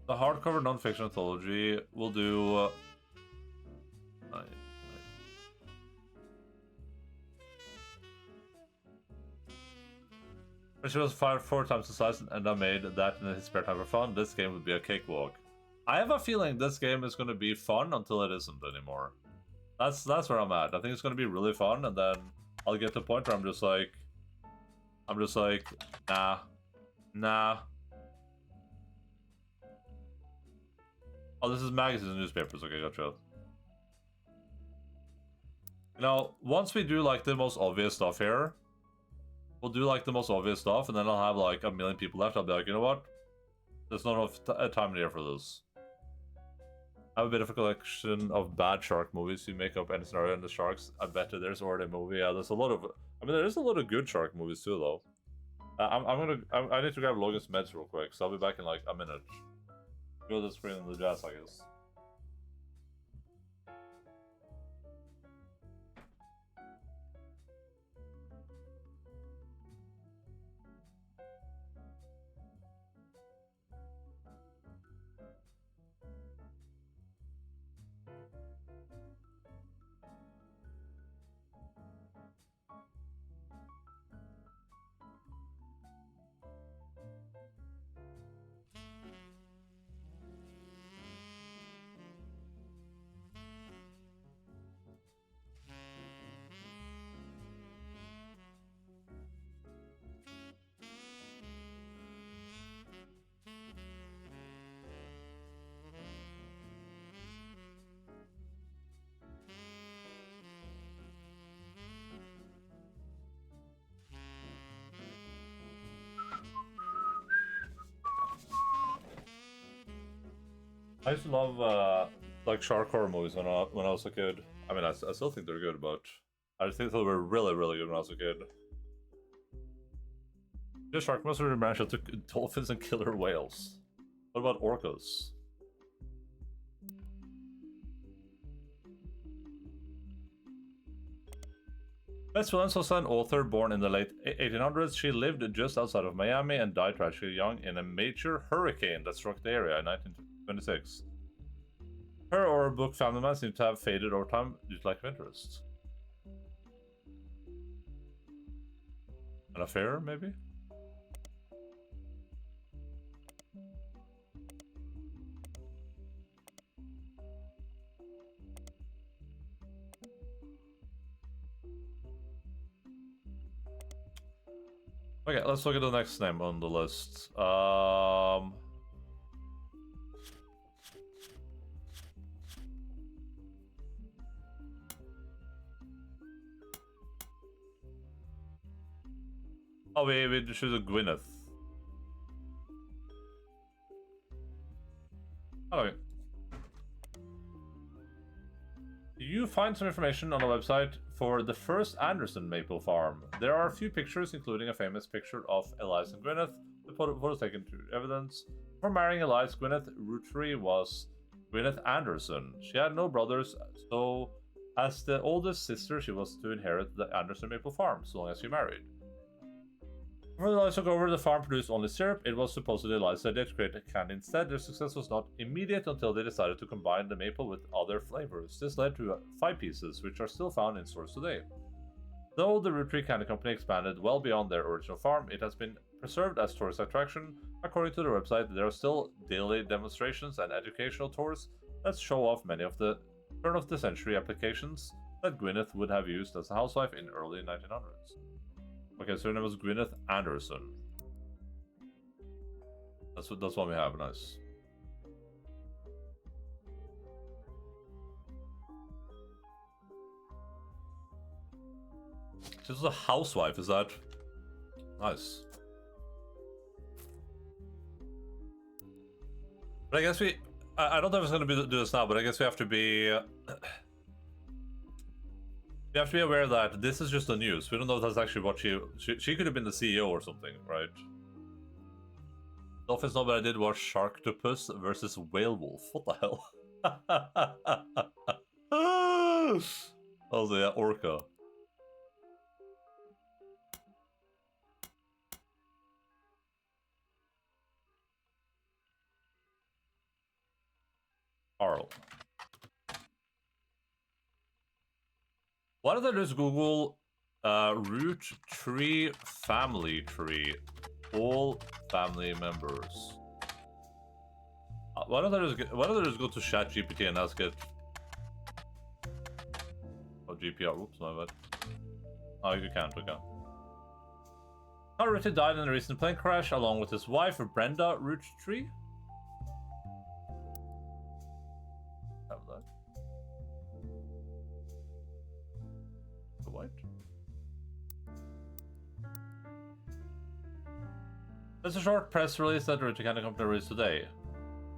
The hardcover non-fiction anthology will do. She was fired 4 times the size, and I made that in his spare time for fun. This game would be a cakewalk. I have a feeling this game is going to be fun until it isn't anymore. That's where I'm at. I think it's going to be really fun, and then I'll get to a point where I'm just like, nah. Oh, this is magazines and newspapers. Okay, gotcha. You know, once we do like the most obvious stuff here, we'll do like the most obvious stuff, and then I'll have like 1 million people left. I'll be like, you know what? There's not enough time in here for this. I have a bit of a collection of bad shark movies. You make up any scenario in the sharks. I bet there's already a movie. Yeah, there's a lot of. I mean, there is a lot of good shark movies too, though. I need to grab Logan's meds real quick, so I'll be back in like a minute. Go to the screen in the jazz, I guess. I used to love like shark horror movies when I was a kid. I mean, I still think they're good, but I just think they were really, really good when I was a kid. The shark monster managed to took dolphins and killer whales. What about orcas? Bess Williams was an author born in the late 1800s. She lived just outside of Miami and died tragically young in a major hurricane that struck the area in 1926. Her or her book Family Man seems to have faded over time due to lack of interest. An affair, maybe? Okay, let's look at the next name on the list. Oh, we should do Gwyneth. Okay. You find some information on the website for the first Anderson maple farm. There are a few pictures, including a famous picture of Elias and Gwyneth. The photo taken to evidence. For marrying Elias, Gwyneth Roottrie was Gwyneth Anderson. She had no brothers, so as the oldest sister, she was to inherit the Anderson maple farm, so long as she married. When Eliza took over, the farm produced only syrup. It was supposedly Eliza's idea to create a candy instead. Their success was not immediate until they decided to combine the maple with other flavors. This led to 5 pieces, which are still found in stores today. Though the Roottrees Candy Company expanded well beyond their original farm, it has been preserved as tourist attraction. According to the website, there are still daily demonstrations and educational tours that show off many of the turn-of-the-century applications that Gwyneth would have used as a housewife in early 1900s. Okay, so her name was Gwyneth Anderson. That's what we have. Nice. She was a housewife. Is that nice? But I guess I don't know if it's going to do this now, but I guess we have to be. We have to be aware that this is just the news. We don't know if that's actually what she could have been the CEO or something, right? Dolphins know, but I did watch Sharktopus versus Whale Wolf. What the hell? Oh, yeah, Orca. Carl. Why don't I just Google root tree family tree, all family members? Why don't I just go to ChatGPT and ask it? Oh, GPR. Whoops, my bad. Oh, you can't. Okay. Carl Roottrees died in a recent plane crash along with his wife Brenda Roottrees. Have that. What? There's a short press release that the Roottrees Candy Company released today.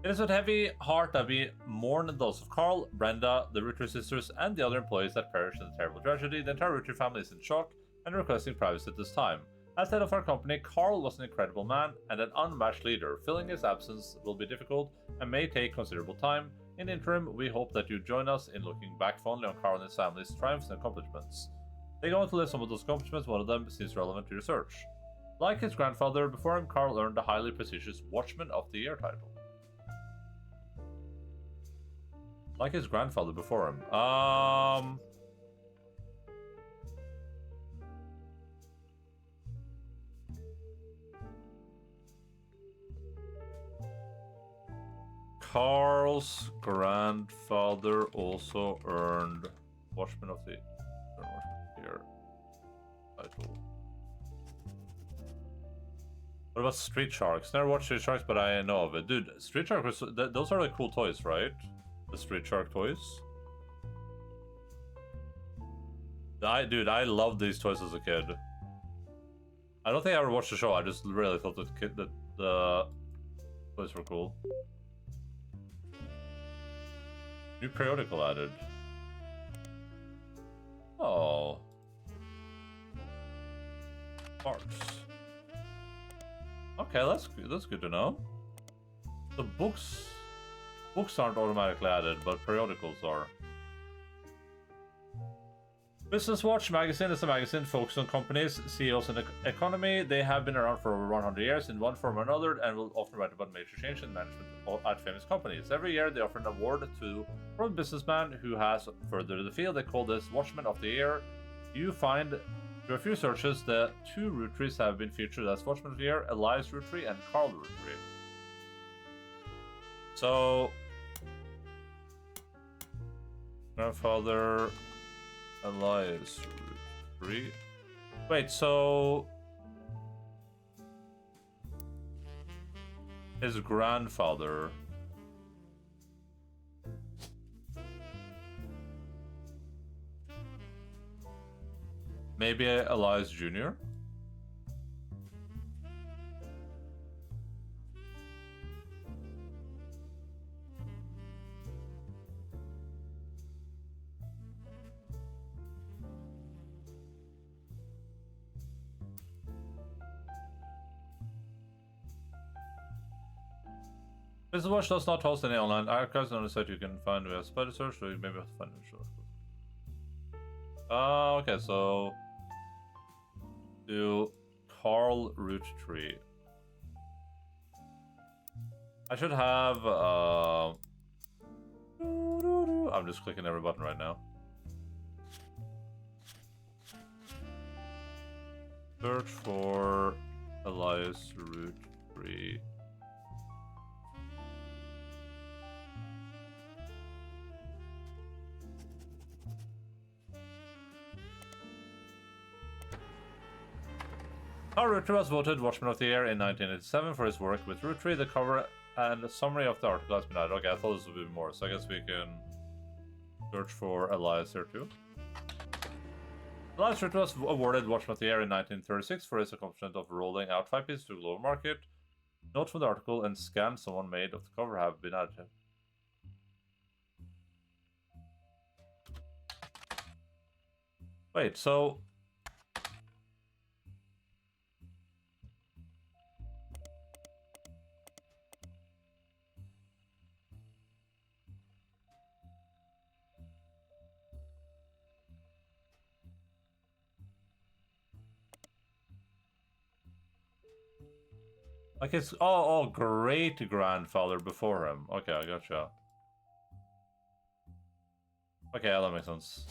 It is with heavy heart that we mourn those of Carl, Brenda, the Roottrees sisters, and the other employees that perished in the terrible tragedy. The entire Roottrees family is in shock and requesting privacy at this time. As head of our company, Carl was an incredible man and an unmatched leader. Filling his absence will be difficult and may take considerable time. In the interim, we hope that you join us in looking back fondly on Carl and his family's triumphs and accomplishments. They go on to list some of those accomplishments. One of them seems relevant to your search. Like his grandfather before him, Carl earned the highly prestigious Watchman of the Year title. Like his grandfather before him. Carl's grandfather also earned Watchman of the Year title. What about Street Sharks? Never watched Street Sharks, but I know of it. Dude, Street Sharks, those are like cool toys, right? The Street Shark toys. Dude, I loved these toys as a kid. I don't think I ever watched the show. I just really thought that the toys were cool. New periodical added. Oh. Parts. Okay, that's good to know. The books aren't automatically added, but periodicals are. Business Watch magazine is a magazine focused on companies, CEOs, and the economy. They have been around for over 100 years in one form or another and will often write about major change in management at famous companies. Every year they offer an award from a businessman who has furthered the field. They call this Watchman of the Year. You find through a few searches the 2 Roottrees have been featured as Watchman of the Year, Elias Roottrees and Carl Roottrees. So, grandfather Elias Roottrees. Wait, so his grandfather. Maybe Elias Jr.? Business Watch does not host any online archives on the site you can find via spider search, so you maybe have to find it. Okay, so do Carl Roottrees. I should have I'm just clicking every button right now. Search for Elias Roottrees. Carl Roottrees was voted Watchman of the Year in 1987 for his work with Roottrees. The cover and a summary of the article has been added. Okay, I thought this would be more, so I guess we can search for Elias here too. Elias Roottrees was awarded Watchman of the Year in 1936 for his accomplishment of rolling out 5 pieces to the global market. Notes from the article and scan someone made of the cover have been added. Wait, so... like his great grandfather before him. Okay, I gotcha. Okay, yeah, that makes sense.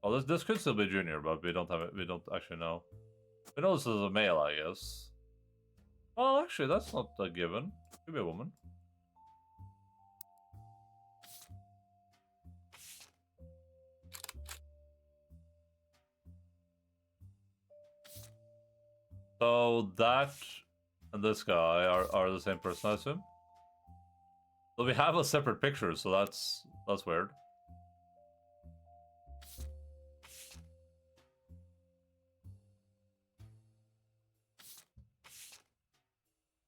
Well, this could still be junior, but we don't have it. We don't actually know. We know this is a male, I guess. Well, actually, that's not a given. Could be a woman. So that and this guy are the same person, I assume. Well, we have a separate picture, so that's weird.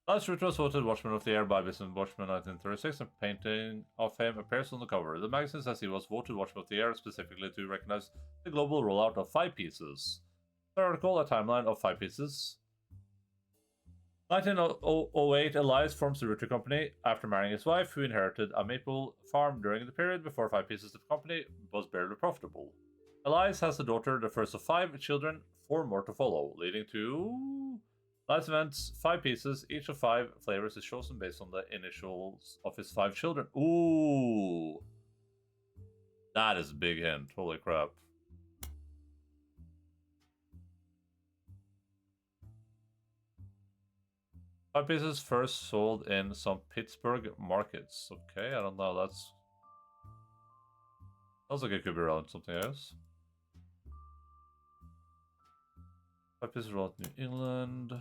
Elias Roottrees was voted Watchman of the Year by Business Watchman 1936, and painting of him appears on the cover. The magazine says he was voted Watchman of the Year specifically to recognize the global rollout of 5 pieces. The article, a timeline of 5 pieces. 1908, Elias forms the Roottrees Company after marrying his wife, who inherited a maple farm during the period before 5 pieces of the company was barely profitable. Elias has a daughter, the first of 5 children, 4 more to follow, leading to Elias events 5 pieces. Each of 5 flavors is chosen based on the initials of his 5 children. Ooh, that is a big hint. Holy crap. Five pieces first sold in some Pittsburgh markets. Okay, I don't know. That's sounds like it could be around something else. 5 pieces rolled in New England.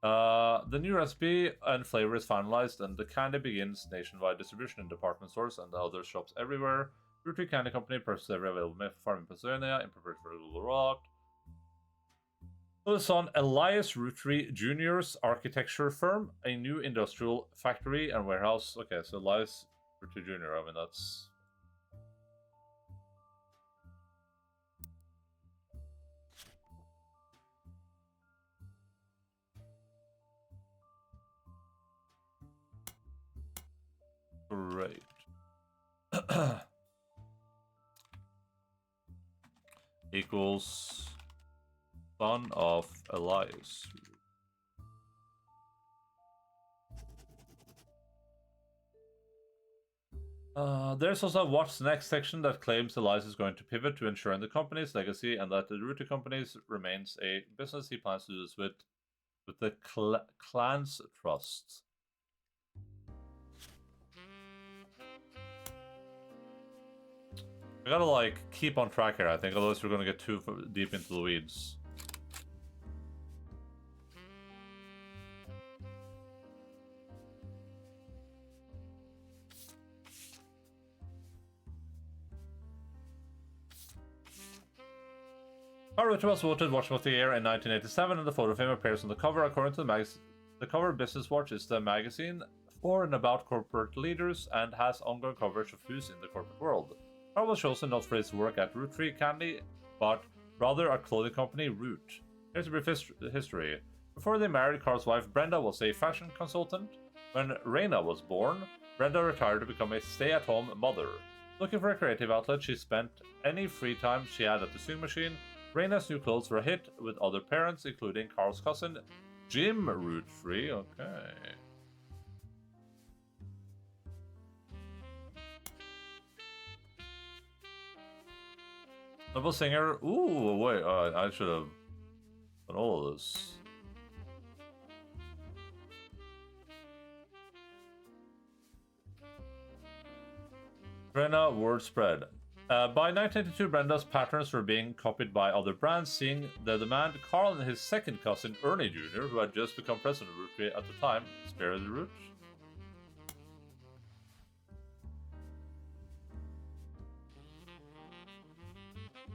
The new recipe and flavor is finalized, and the candy begins nationwide distribution in department stores and other shops everywhere. Roottrees Candy Company purchases every available milk farm in Pennsylvania in preparation for a global rollout. His son Elias Roottrees Jr.'s architecture firm, a new industrial factory and warehouse. Okay, so Elias Roottrees Jr., I mean, that's... great. Equals... son of Elias. There's also a What's Next section that claims Elias is going to pivot to ensuring the company's legacy and that the Roottrees Company remains a business. He plans to do this with the Clans Trust. We gotta, like, keep on track here, I think, otherwise we're gonna get too deep into the weeds. Carl Roottrees was voted Watchman of the Year in 1987, and the photo of him appears on the cover. According to the magazine, the cover Business Watch is the magazine for and about corporate leaders and has ongoing coverage of who's in the corporate world. Carl was chosen not for his work at Roottrees Candy, but rather a clothing company, Root. Here's a brief history. Before they married, Carl's wife Brenda was a fashion consultant. When Raina was born, Brenda retired to become a stay-at-home mother. Looking for a creative outlet, she spent any free time she had at the sewing machine, Reina's new clothes were a hit with other parents, including Carl's cousin, Jim Roottries. Okay. Double singer. Ooh, wait. I should have done all of this. Brenna word spread. By 1982, Brenda's patterns were being copied by other brands. Seeing the demand, Carl and his second cousin, Ernie Jr., who had just become president of Roottries at the time, spared the root.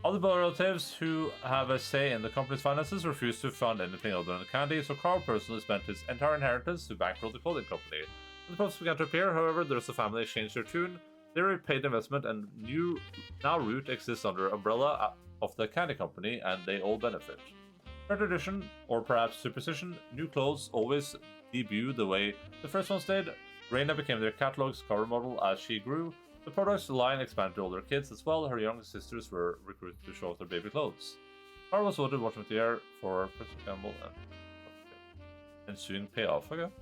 Other relatives who have a say in the company's finances refused to fund anything other than candy, so Carl personally spent his entire inheritance to bankroll the clothing company. When the puffs began to appear, however, the rest of the family changed their tune. They repaid the investment, and now Root exists under umbrella of the candy company, and they all benefit. Per tradition, or perhaps superstition, new clothes always debut the way the first ones did. Reina became their catalog's cover model as she grew. The products line expanded to older kids as well. Her younger sisters were recruited to show off their baby clothes. Carl was voted Watchman of the Year for President Campbell and ensuing payoff. Okay.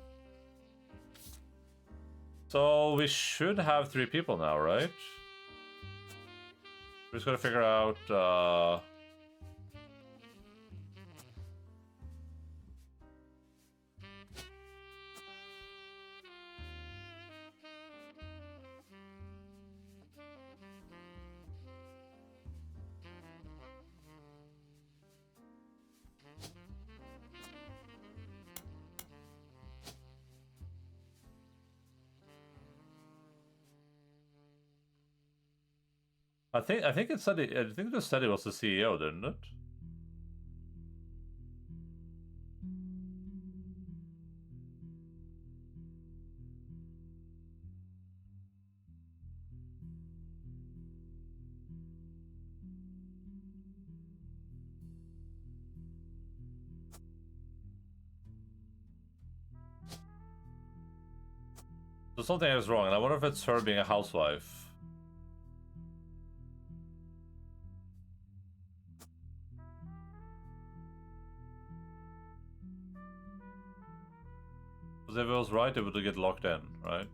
So we should have 3 people now, right? We're just gonna figure out I think it said I think it just said he was the CEO, didn't it? So something is wrong, and I wonder if it's her being a housewife. Because if it was right, it would get locked in, right?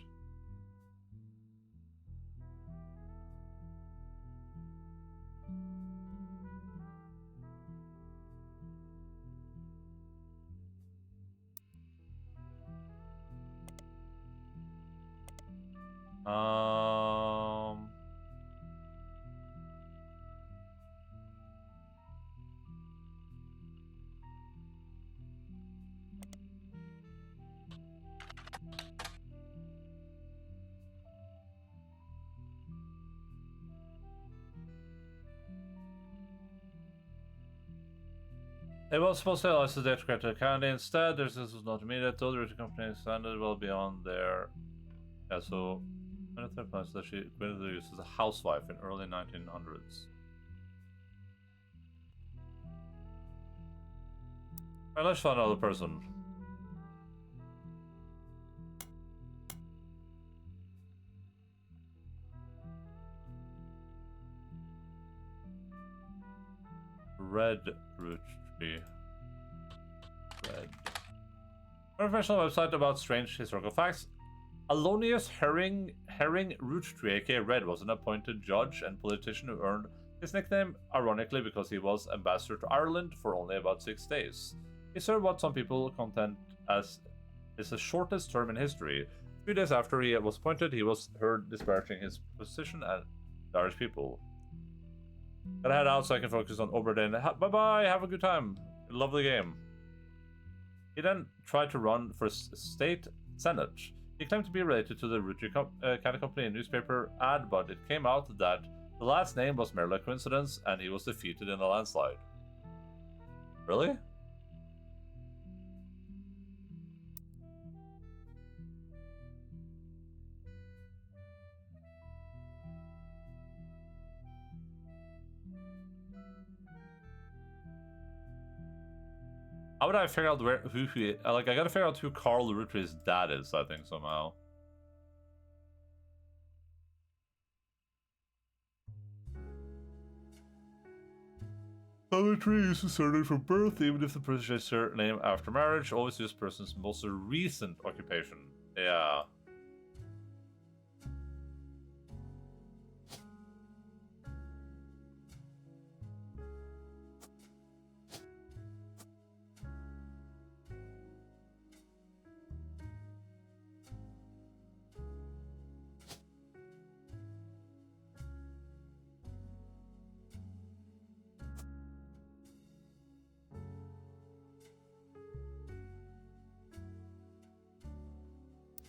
It was supposed to license the crypto candy. Instead, this was not immediate. The other company expanded well beyond their. Yeah, so another place that she quit the use as a housewife in early 1900s. Alright, let's find another person. Red Roottrees. Red. A professional website about strange historical facts. Alonius Herring Roottries, aka Red, was an appointed judge and politician who earned his nickname ironically because he was ambassador to Ireland for only about 6 days. He served what some people contend as is the shortest term in history. 2 days after he was appointed, he was heard disparaging his position and the Irish people. Gotta head out so I can focus on Oberdin. Bye-bye, have a good time. Lovely game. He then tried to run for state senate. He claimed to be related to the Roottries Candy Company newspaper ad, but it came out that the last name was merely a coincidence, and he was defeated in a landslide. Really? How would I figure out who he like? I gotta figure out who Carl Roottries' dad is. I think somehow. Roottrees is a surname from birth, even if the person shares surname after marriage. Always use person's most recent occupation. Yeah.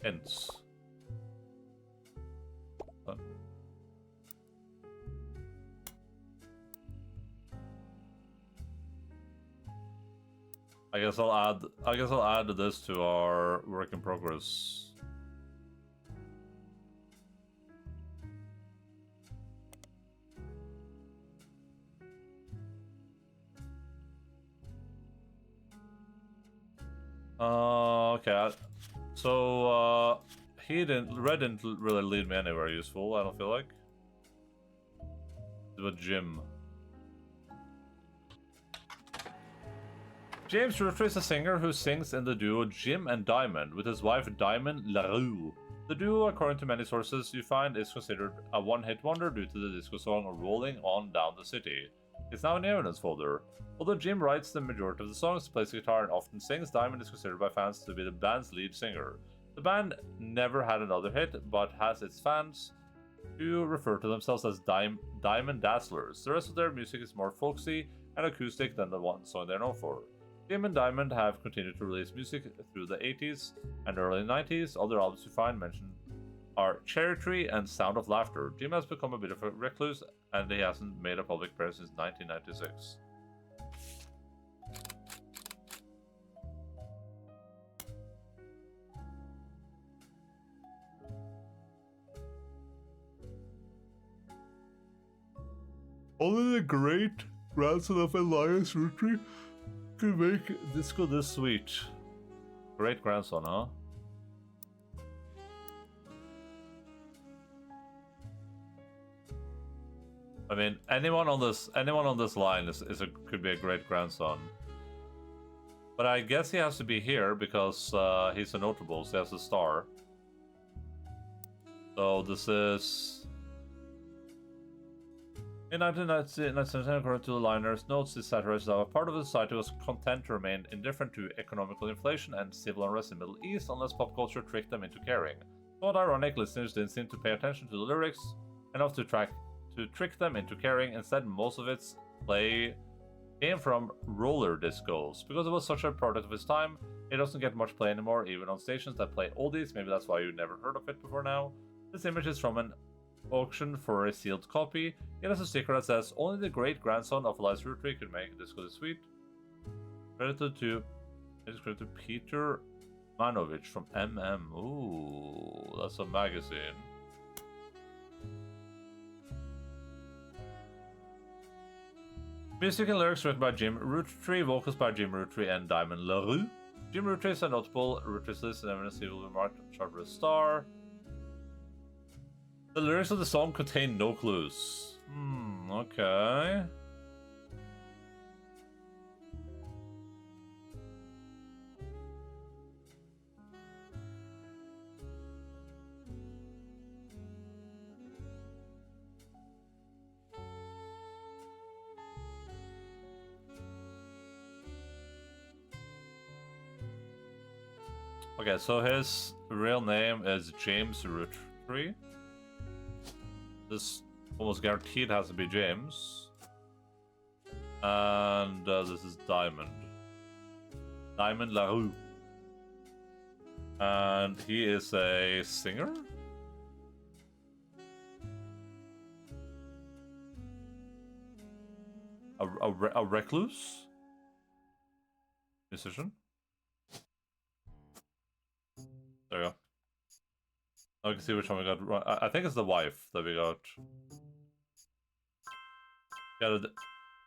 Hence. I guess I'll add this to our work in progress. Okay. So Red didn't really lead me anywhere useful, I don't feel like. But Jim. James Roottrees is a singer who sings in the duo Jim and Diamond with his wife Diamond LaRue. The duo, according to many sources you find, is considered a one-hit wonder due to the disco song Rolling On Down the City. It's now in the evidence folder. Although Jim writes the majority of the songs, plays guitar and often sings, Diamond is considered by fans to be the band's lead singer. The band never had another hit, but has its fans who refer to themselves as Diamond Dazzlers. The rest of their music is more folksy and acoustic than the one song they're known for. Jim and Diamond have continued to release music through the 80s and early 90s. Other albums you find mentioned are Cherry Tree and Sound of Laughter. Jim has become a bit of a recluse and he hasn't made a public appearance since 1996. Only the great grandson of Elias Roottrees could make disco this sweet. Great grandson, huh? I mean, anyone on this line could be a great grandson. But I guess he has to be here because he's a notable, so he has a star. So this is. In 1997, according to the liners, notes this satirizes how a part of the society was content to remain indifferent to economical inflation and civil unrest in the Middle East unless pop culture tricked them into caring. Somewhat ironic, listeners didn't seem to pay attention to the lyrics enough to trick them into caring. Instead, most of its play came from roller discos. Because it was such a product of its time, it doesn't get much play anymore, even on stations that play oldies. Maybe that's why you never heard of it before now. This image is from an auction for a sealed copy. It has a sticker that says, "Only the great grandson of Elias Roottrees could make this good sweet." Credited to Peter Manovich from MM. Ooh, that's a magazine. Music and lyrics written by Jim Roottrees, vocals by Jim Roottrees and Diamond LaRue. Jim Roottrees is a notable Roottrees list and evidence he will be marked chart with a star. The lyrics of the song contain no clues. Okay. Okay, so his real name is James Roottrees. This almost guaranteed has to be James. And this is Diamond. Diamond LaRue. And he is a singer? A recluse? Musician? There you go. I can see which one we got. I think it's the wife that we got. Yeah.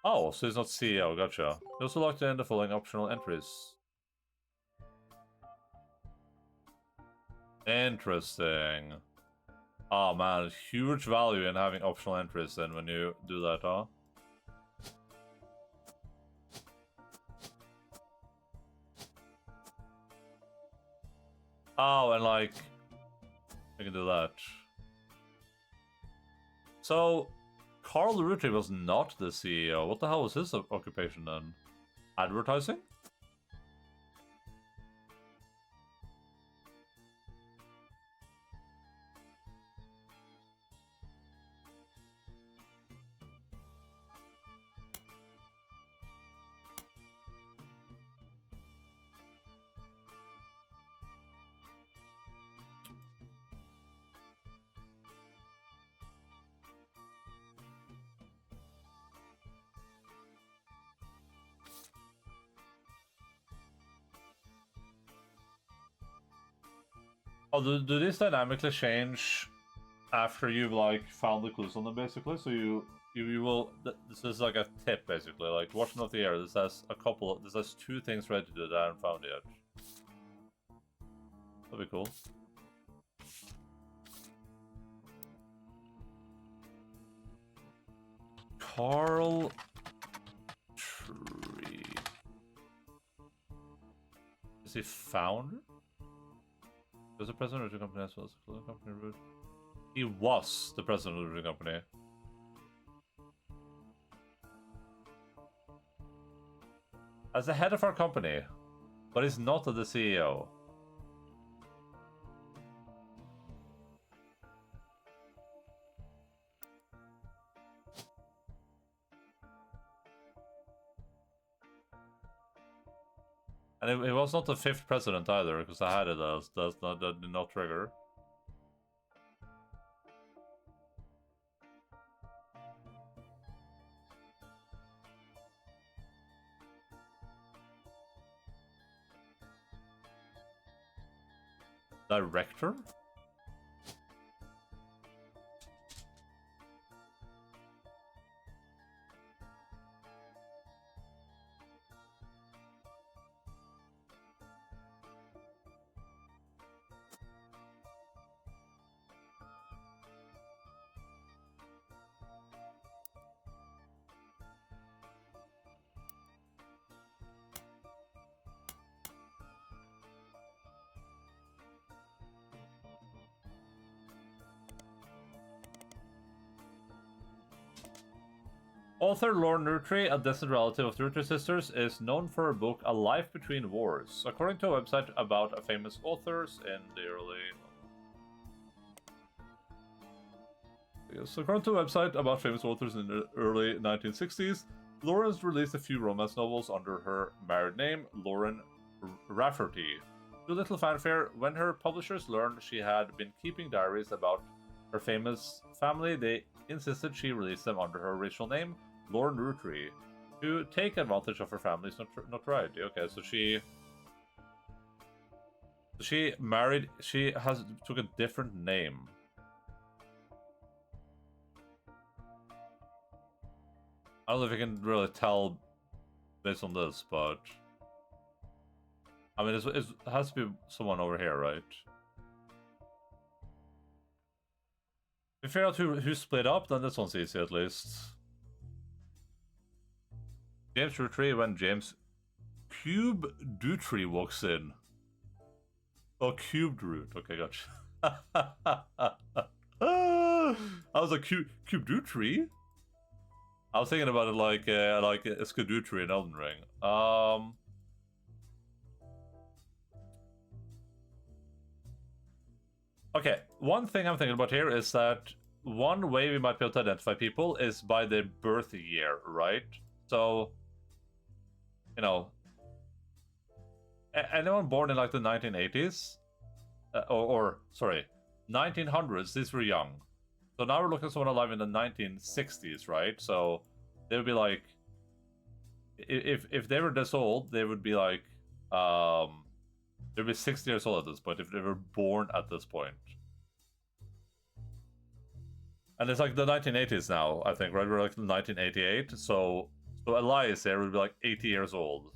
Oh, so he's not CEO. Gotcha. We also locked in the following optional entries. Interesting. Oh man, huge value in having optional entries then when you do that, huh? Oh, and like, I can do that. So, Carl Roottrees was not the CEO. What the hell was his occupation then? Advertising? Oh, do these dynamically change after you've like found the clues on them, basically? So you will. This is like a tip, basically. Like watching off the air. This has a couple. This has 2 things ready to do that I haven't found yet. That'd be cool. Carl Tree. Is he founder? Was the president of the company as well as the company root? He was the president of the company. As the head of our company, but he's not the CEO. And it was not the 5th president either, because I had it as that did not trigger. Director? Author Lorne Roottrees, a distant relative of the Roottrees sisters, is known for her book A Life Between Wars, according to a website about famous authors in the early... Yes, according to a website about famous authors in the early 1960s, Lauren's released a few romance novels under her married name, Lauren Rafferty. To little fanfare, when her publishers learned she had been keeping diaries about her famous family, they insisted she release them under her original name, Lauren Roottrees, to take advantage of her family's notoriety. Okay, so she married. She took a different name. I don't know if you can really tell based on this, but I mean, it has to be someone over here, right? If you figure out who split up, then this one's easy at least. James Roottrees when James Cube Dutry walks in. Oh, Cubed Root. Okay, gotcha. I was like, Cube Dutry? I was thinking about it like a Skadutry in Elden Ring. Okay, one thing I'm thinking about here is that one way we might be able to identify people is by their birth year, right? So, you know, anyone born in like the 1980s, or sorry, 1900s, these were young. So now we're looking at someone alive in the 1960s, right? So they would be like, if they were this old, they would be like, they'd be 60 years old at this point if they were born at this point. And it's like the 1980s now, I think, right? We're like 1988, so Elias there would be like 80 years old.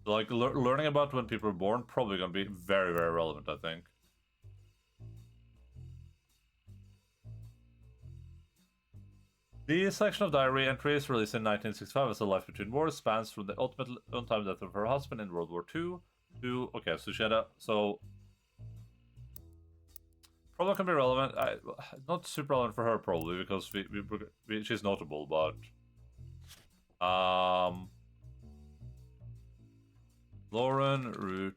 So like learning about when people were born probably gonna be very, very relevant, I think. The selection of diary entries released in 1965 as A Life Between Wars spans from the ultimate untimely death of her husband in World War II 2. Okay, so she had a... So... Probably can be relevant. Not super relevant for her, probably, because she's notable, but... Lauren Root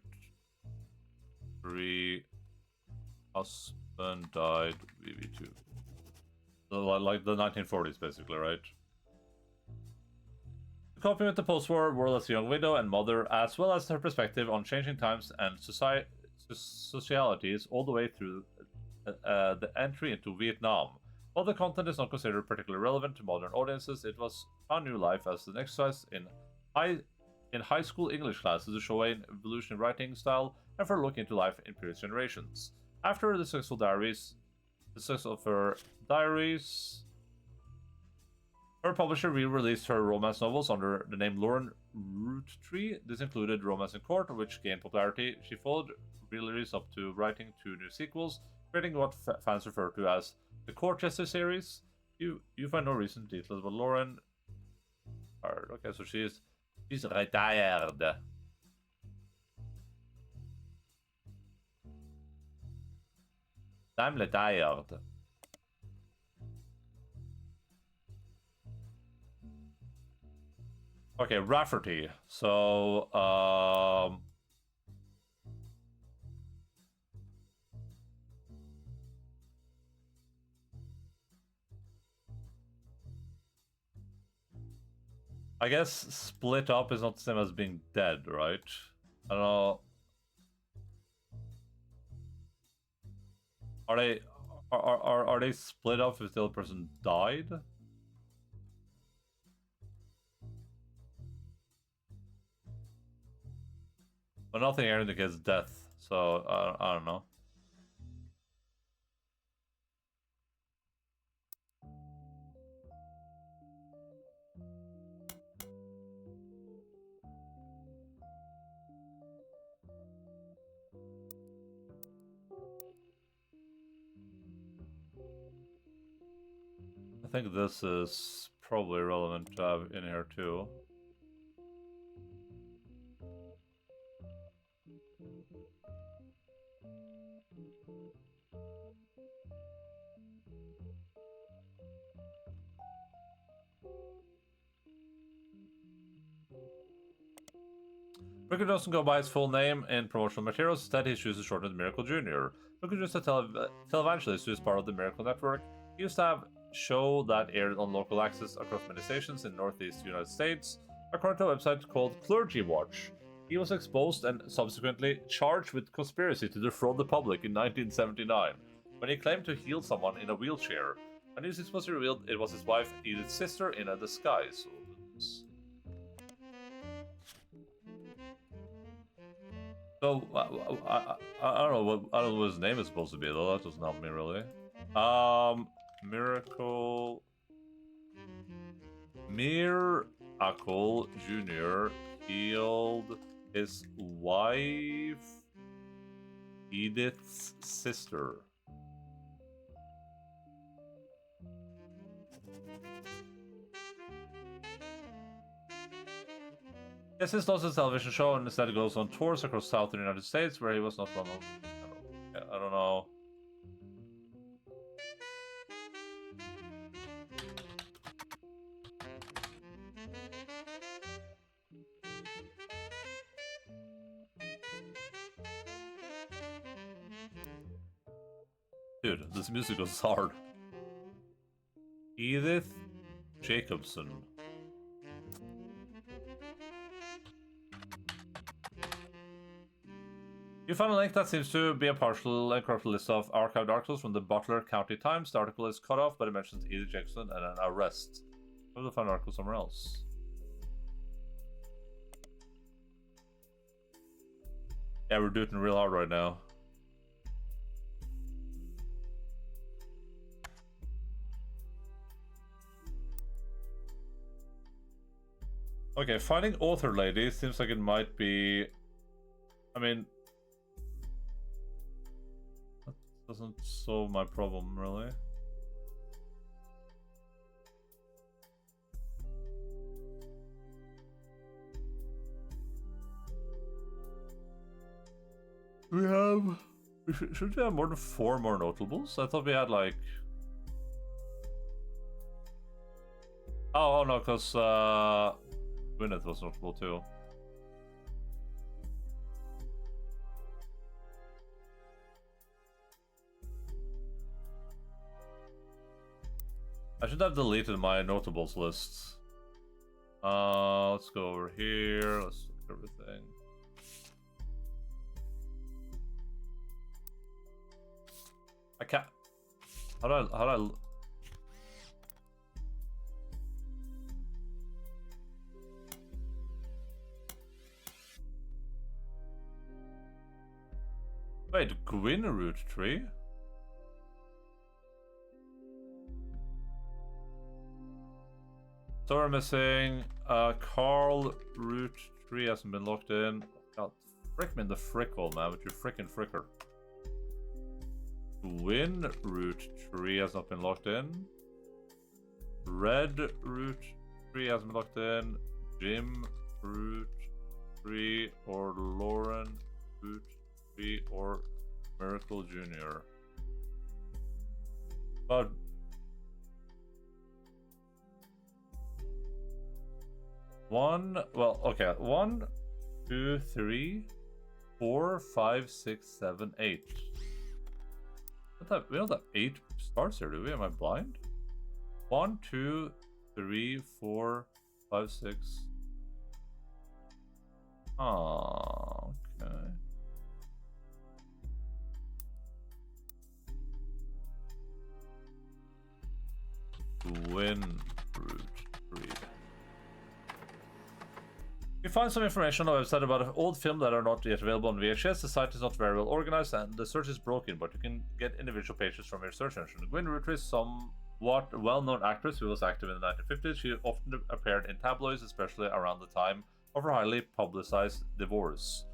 3 husband died VV2. So like the 1940s, basically, right? Coping with the post-war world as a young widow and mother, as well as her perspective on changing times and socialities all the way through the entry into Vietnam. While the content is not considered particularly relevant to modern audiences, it was found new life as an exercise in high school English classes to show an evolution in writing style and for a look into life in previous generations. After the success of her diaries, her publisher re-released her romance novels under the name Lauren Roottrees. This included Romance in Court, which gained popularity. She followed release up to writing 2 new sequels, creating what fans refer to as the Courtchester series. You find no recent details about Lauren. Okay, so she's retired. I'm retired. Okay, Rafferty. So, I guess split up is not the same as being dead, right? I don't know. Are they split up if the other person died? But nothing here indicates death, so I don't know. I think this is probably relevant to have in here too. Ricky doesn't go by his full name in promotional materials, instead he chooses to shorten it Miracle Jr. Ricky is a televangelist who is part of the Miracle Network. He used to have a show that aired on local access across many stations in northeast United States, according to a website called Clergy Watch. He was exposed and subsequently charged with conspiracy to defraud the public in 1979, when he claimed to heal someone in a wheelchair. When his was revealed, it was his wife Edith's sister in a disguise. So I don't know what his name is supposed to be though. That doesn't help me really. Miracle Jr. healed his wife Edith's sister. Yes, this lost his television show and instead goes on tours across southern United States where he was not one of... I don't know. Dude, this music was hard. Edith Jacobson. You find a link that seems to be a partial and corrupted list of archived articles from the Butler County Times. The article is cut off, but it mentions Edith Jacobson and an arrest. Maybe we'll find an article somewhere else. Yeah, we're doing it real hard right now. Okay, finding author lady seems like it might be... I mean... that doesn't solve my problem, really. We have... Should we have more than 4 more notables? I thought we had like... Oh no, because Gwyneth was notable too. I should have deleted my notables list. Let's go over here. Let's look at everything. I can't. How do I? Wait, Gwyn Roottrees? So we're missing Carl Roottrees hasn't been locked in. God, frick me in the frickhole, man, with your frickin' fricker. Gwyn Roottrees has not been locked in. Red Roottrees hasn't been locked in. Jim Roottrees or Lauren Roottrees or Miracle Jr. But well, okay, 1, 2, 3, 4, 5, 6, 7, 8. We don't have 8 stars here, do we? Am I blind? 1, 2, 3, 4, 5, 6. Oh, okay. Gwyn Roottrees. You find some information on the website about an old film that are not yet available on VHS. The site is not very well organized and the search is broken, but you can get individual pages from your search engine. Gwyn Roottrees is somewhat well-known actress who was active in the 1950s. She often appeared in tabloids, especially around the time of her highly publicized divorce.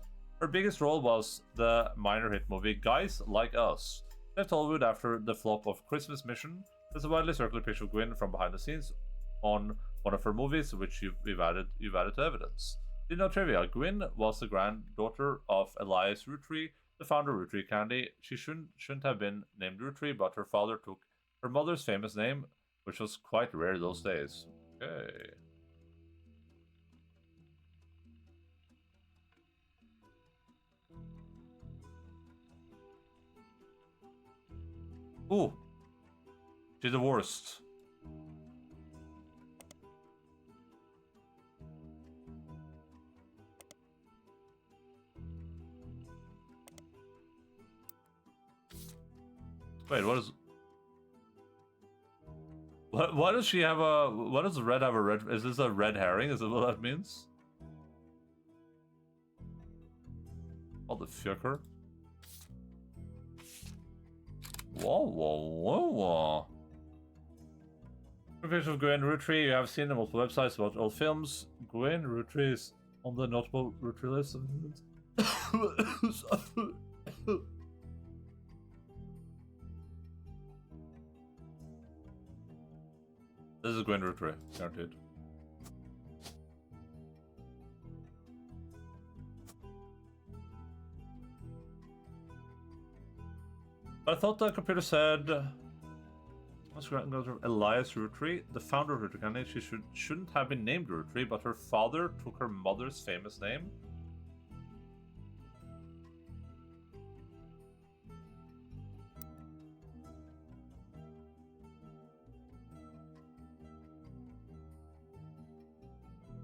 Her biggest role was the minor hit movie Guys Like Us. Left Hollywood after the flop of Christmas Mission. There's a widely circulated picture of Gwyn from behind the scenes on one of her movies, which you've added to evidence. You know trivia. Gwyn was the granddaughter of Elias Roottrees, the founder of Roottrees Candy. She shouldn't have been named Roottrees, but her father took her mother's famous name, which was quite rare those days. Okay. Ooh. She's the worst. Wait, what is... Why does she have a... Why does red have a red... Is this a red herring? Is that what that means? Oh, the fucker. Whoa, whoa, whoa, whoa. Pictures of Gwyn Roottrees. You have seen on multiple websites about old films. Gwyn Roottrees on the notable Roottrees list. This is Gwyn Roottrees, guaranteed. I thought the computer said Elias Roottrees, the founder of Roottrees Candy. She shouldn't have been named Roottrees, but her father took her mother's famous name.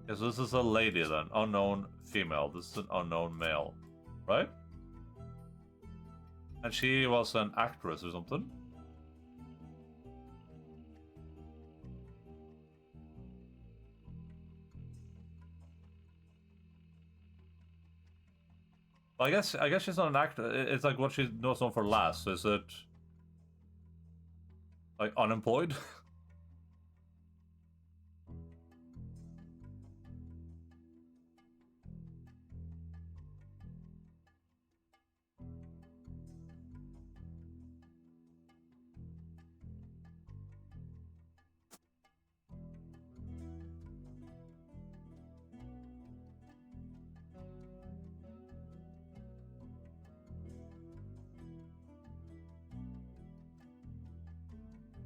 Okay, so this is a lady then, unknown female. This is an unknown male, right? And she was an actress or something. I guess she's not an actor. It's like what she knows on for last. So is it like unemployed?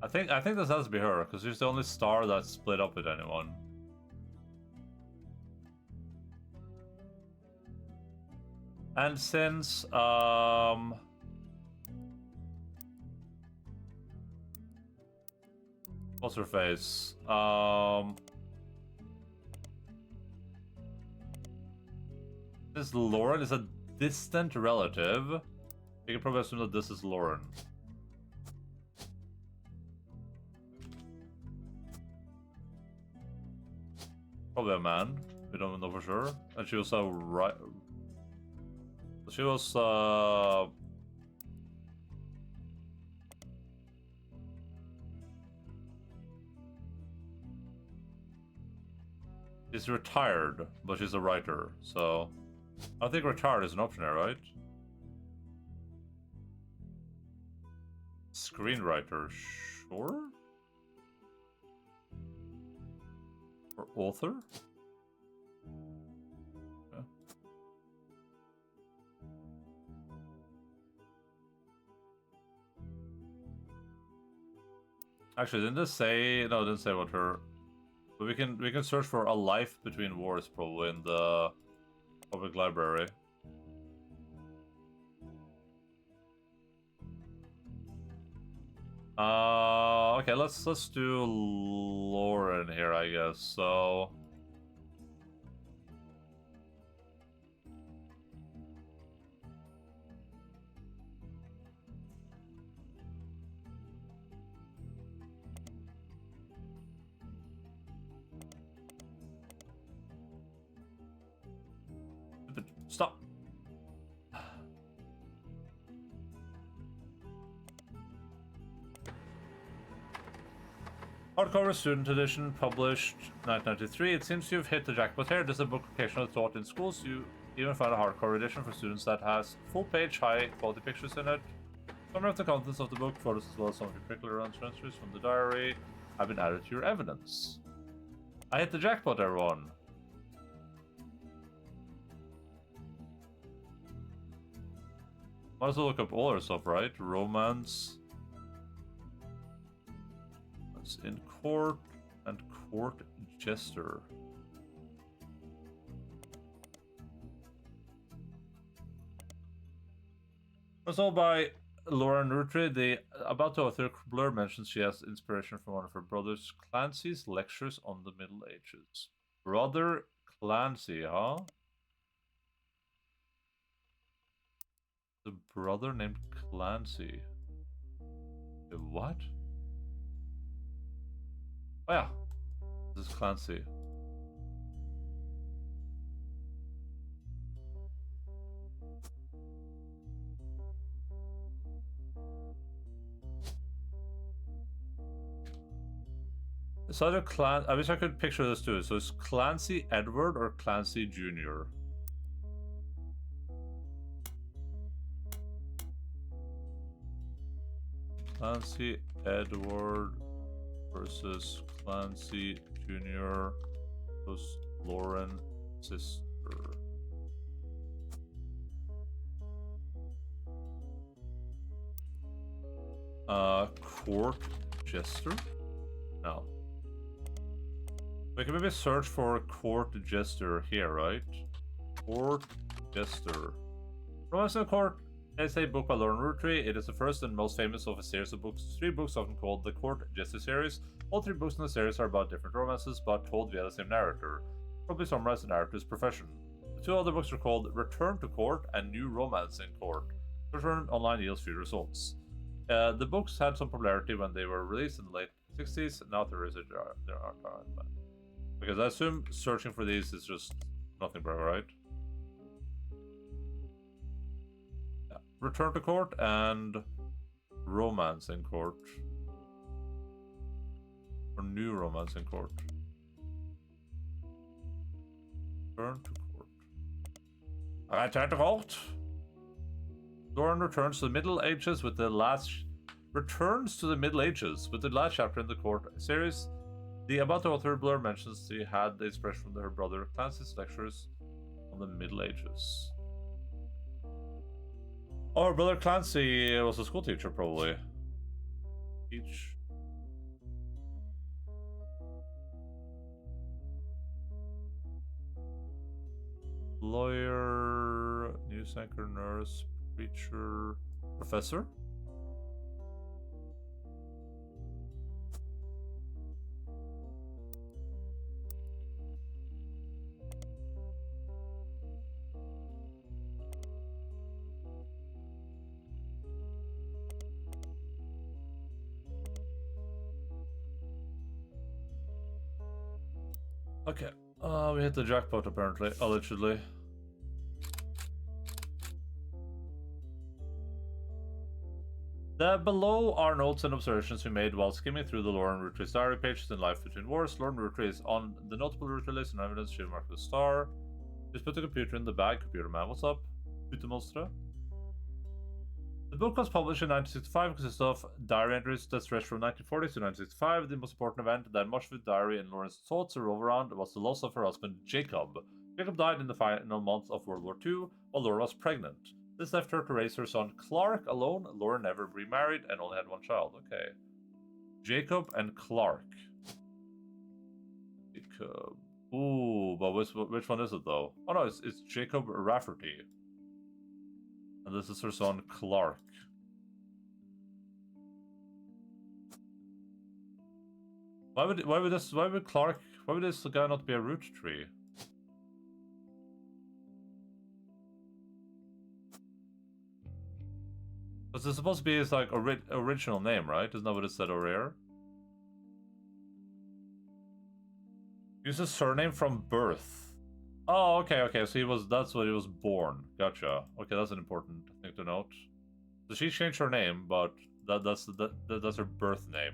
I think this has to be her, because she's the only star that's split up with anyone. And since what's her face? This Lauren is a distant relative. You can probably assume that this is Lauren. Probably a man. We don't know for sure. And she was a right. She was she's retired, but she's a writer, so I think retired is an option here, right? Screenwriter, sure? Or author? Yeah. Actually, didn't this say? No, it didn't say what her. But we can search for a life between wars probably in the public library. Okay, let's do Lauren here, I guess. So stop. Hardcover student edition, published 1993. It seems you've hit the jackpot here. This is a book occasionally taught in schools. You even find a hardcover edition for students that has full-page, high-quality pictures in it. Summary of the contents of the book, photos as well as some of your curricular transcripts from the diary have been added to your evidence. I hit the jackpot, everyone. Might as well look up all our stuff, right? Romance. That's in court and court jester. It's all by Lauren Roottrees. The about to author Blur mentions she has inspiration from one of her brothers Clancy's lectures on the Middle Ages. Brother Clancy, huh? The brother named Clancy. The what? Oh yeah, this is Clancy. It's either I wish I could picture this too. So it's Clancy Edward or Clancy Jr. Clancy Edward versus Clancy Jr. plus Lauren sister. Court jester? No. We can maybe search for court jester here, right? Court jester. Romance in Court is a book by Lauren Roottrees. It is the first and most famous of a series of books. 3 books often called the Court Jester series. All 3 books in the series are about different romances, but told via the same narrator. Probably summarize the narrator's profession. The 2 other books are called Return to Court and New Romance in Court. Return online yields few results. The books had some popularity when they were released in the late 60s. Now there are because I assume searching for these is just nothing but right. Yeah. Return to Court and Romance in Court. Or New Romance in Court. Return to Court. Return to Court. Lauren returns to the Middle Ages with the last chapter in the Court series. The about the author Blur mentions he had the inspiration from her brother Clancy's lectures on the Middle Ages. Oh, her brother Clancy was a school teacher, probably. Lawyer, news anchor, nurse, preacher, professor? Okay, we hit the jackpot apparently, allegedly. Below are notes and observations we made while skimming through the lore and Roottrees diary pages in Life Between Wars. Lord Roottrees on the notable Roottrees list and evidence she marked with a star. Just put the computer in the bag, computer man. What's up? Utemonstre? The book was published in 1965, consists of diary entries that stretch from 1940 to 1965. The most important event that much of the diary and Lauren's thoughts revolve around was the loss of her husband, Jacob. Jacob died in the final months of World War II while Laura was pregnant. This left her to raise her son Clark alone. Laura never remarried and only had one child. Okay. Jacob and Clark. Jacob. Ooh, but which one is it though? Oh no, it's Jacob Rafferty. And this is her son Clark. Why would this guy not be a root tree? Because it's supposed to be his like original name, right? Isn't that what it said over here? Use his surname from birth. Oh, okay. So that's what he was born. Gotcha. Okay, that's an important thing to note. So she changed her name, but that's her birth name.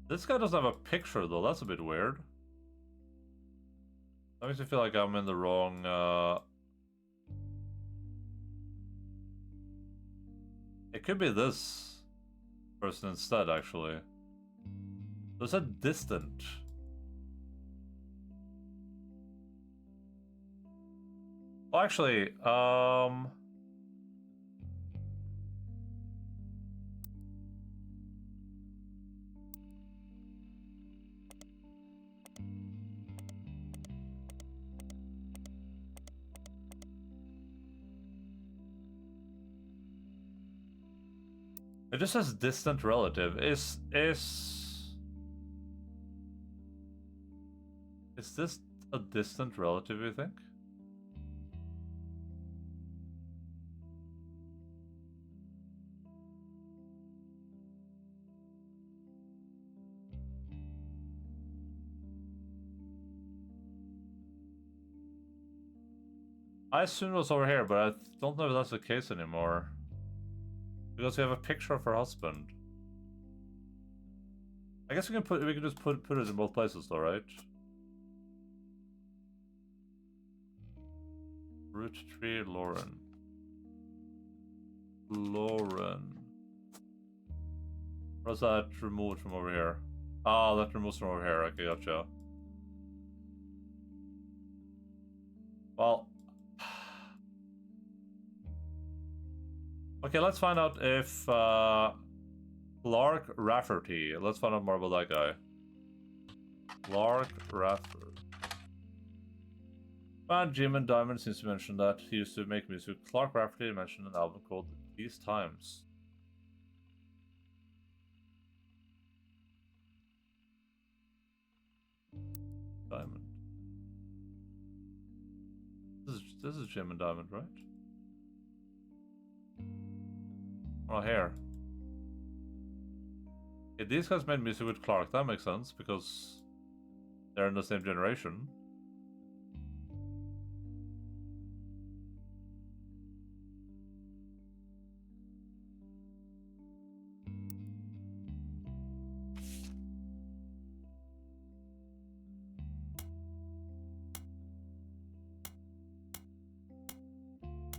This guy doesn't have a picture though, that's a bit weird. That makes me feel like I'm in the wrong, It could be this person instead, actually. There's a distant. Well, actually, it just says distant relative. Is this a distant relative, you think? I assumed it was over here, but I don't know if that's the case anymore. Because we have a picture of her husband. I guess we can just put it in both places though, right? Root tree Lauren. Where's that removed from over here? Oh, that removes from over here. Okay, gotcha. Well, okay, let's find out if Clark Rafferty. Let's find out more about that guy. Clark Rafferty. And Jim and Diamond seems to mention that he used to make music. Clark Rafferty mentioned an album called These Times. Diamond. This is Jim and Diamond, right? Oh, here. Yeah, these guys made music with Clark. That makes sense because they're in the same generation.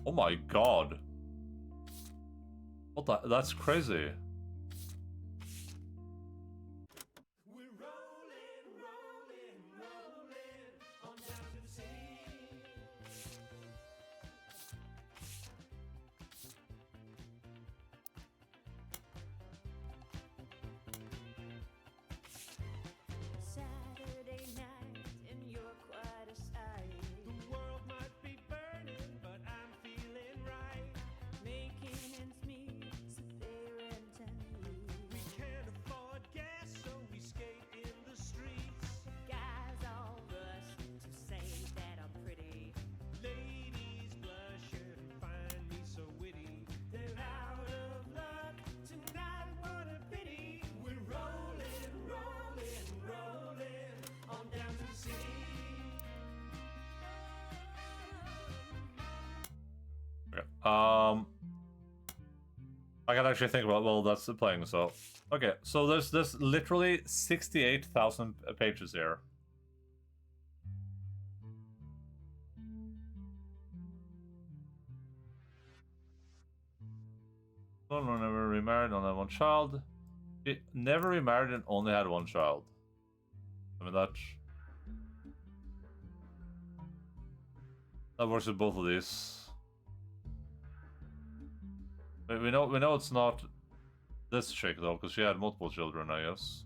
Oh my god. What the? That's crazy. I can actually think about, well, that's the playing, so. Okay, so there's literally 68,000 pages here. No, never remarried, only had one child. She never remarried and only had one child. I mean, that works with both of these. We know it's not this chick though, because she had multiple children, I guess.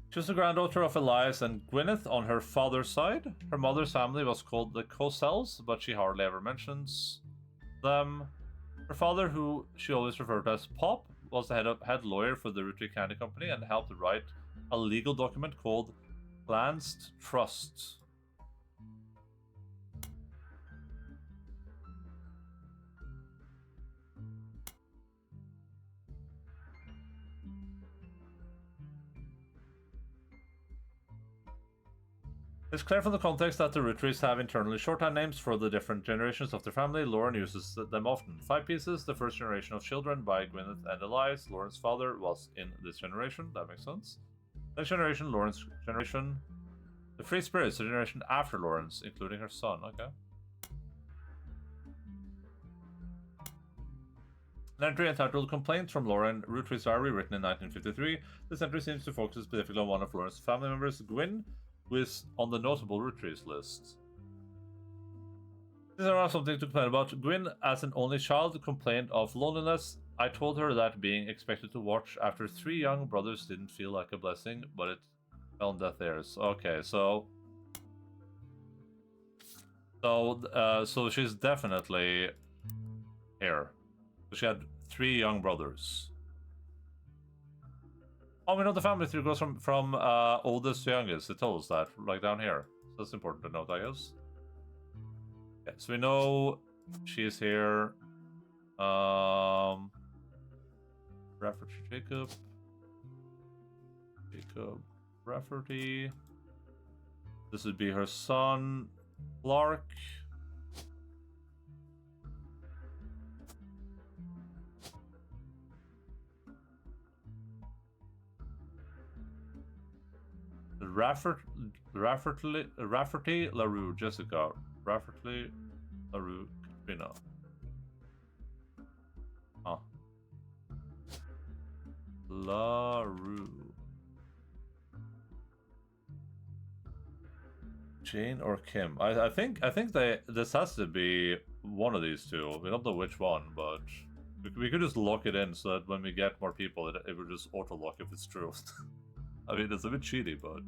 She was the granddaughter of Elias and Gwyneth on her father's side. Her mother's family was called the Cossells, but she hardly ever mentions them. Her father, who she always referred to as Pop, was the head lawyer for the Roottrees Candy Company and helped write a legal document called Lanced Trust. It's clear from the context that the Roottrees have internally shorthand names for the different generations of their family. Lauren uses them often. 5 pieces, the first generation of children by Gwyneth and Elias. Lauren's father was in this generation. That makes sense. Next generation, Lauren's generation. The Free Spirits, the generation after Lauren's, including her son. Okay. An entry entitled Complaints from Lauren, Roottrees Diary, written in 1953. This entry seems to focus specifically on one of Lauren's family members, Gwyn, who is on the notable Roottrees list. These are not something to complain about. Gwyn, as an only child, complained of loneliness. I told her that being expected to watch after 3 young brothers didn't feel like a blessing, but it fell on deaf ears. Okay, so she's definitely here. She had 3 young brothers. Oh, we know the family tree goes from oldest to youngest. It told us that, like down here. So that's important to note, I guess. Okay, so we know she's here. Rafferty Jacob. Rafferty. This would be her son, Clark. Rafferty, LaRue, Jessica. Rafferty, LaRue, Katrina. Huh. LaRue. Jane or Kim? I think this has to be one of these two. We don't know which one, but we could just lock it in so that when we get more people, it will just auto lock if it's true. I mean, it's a bit cheaty, but.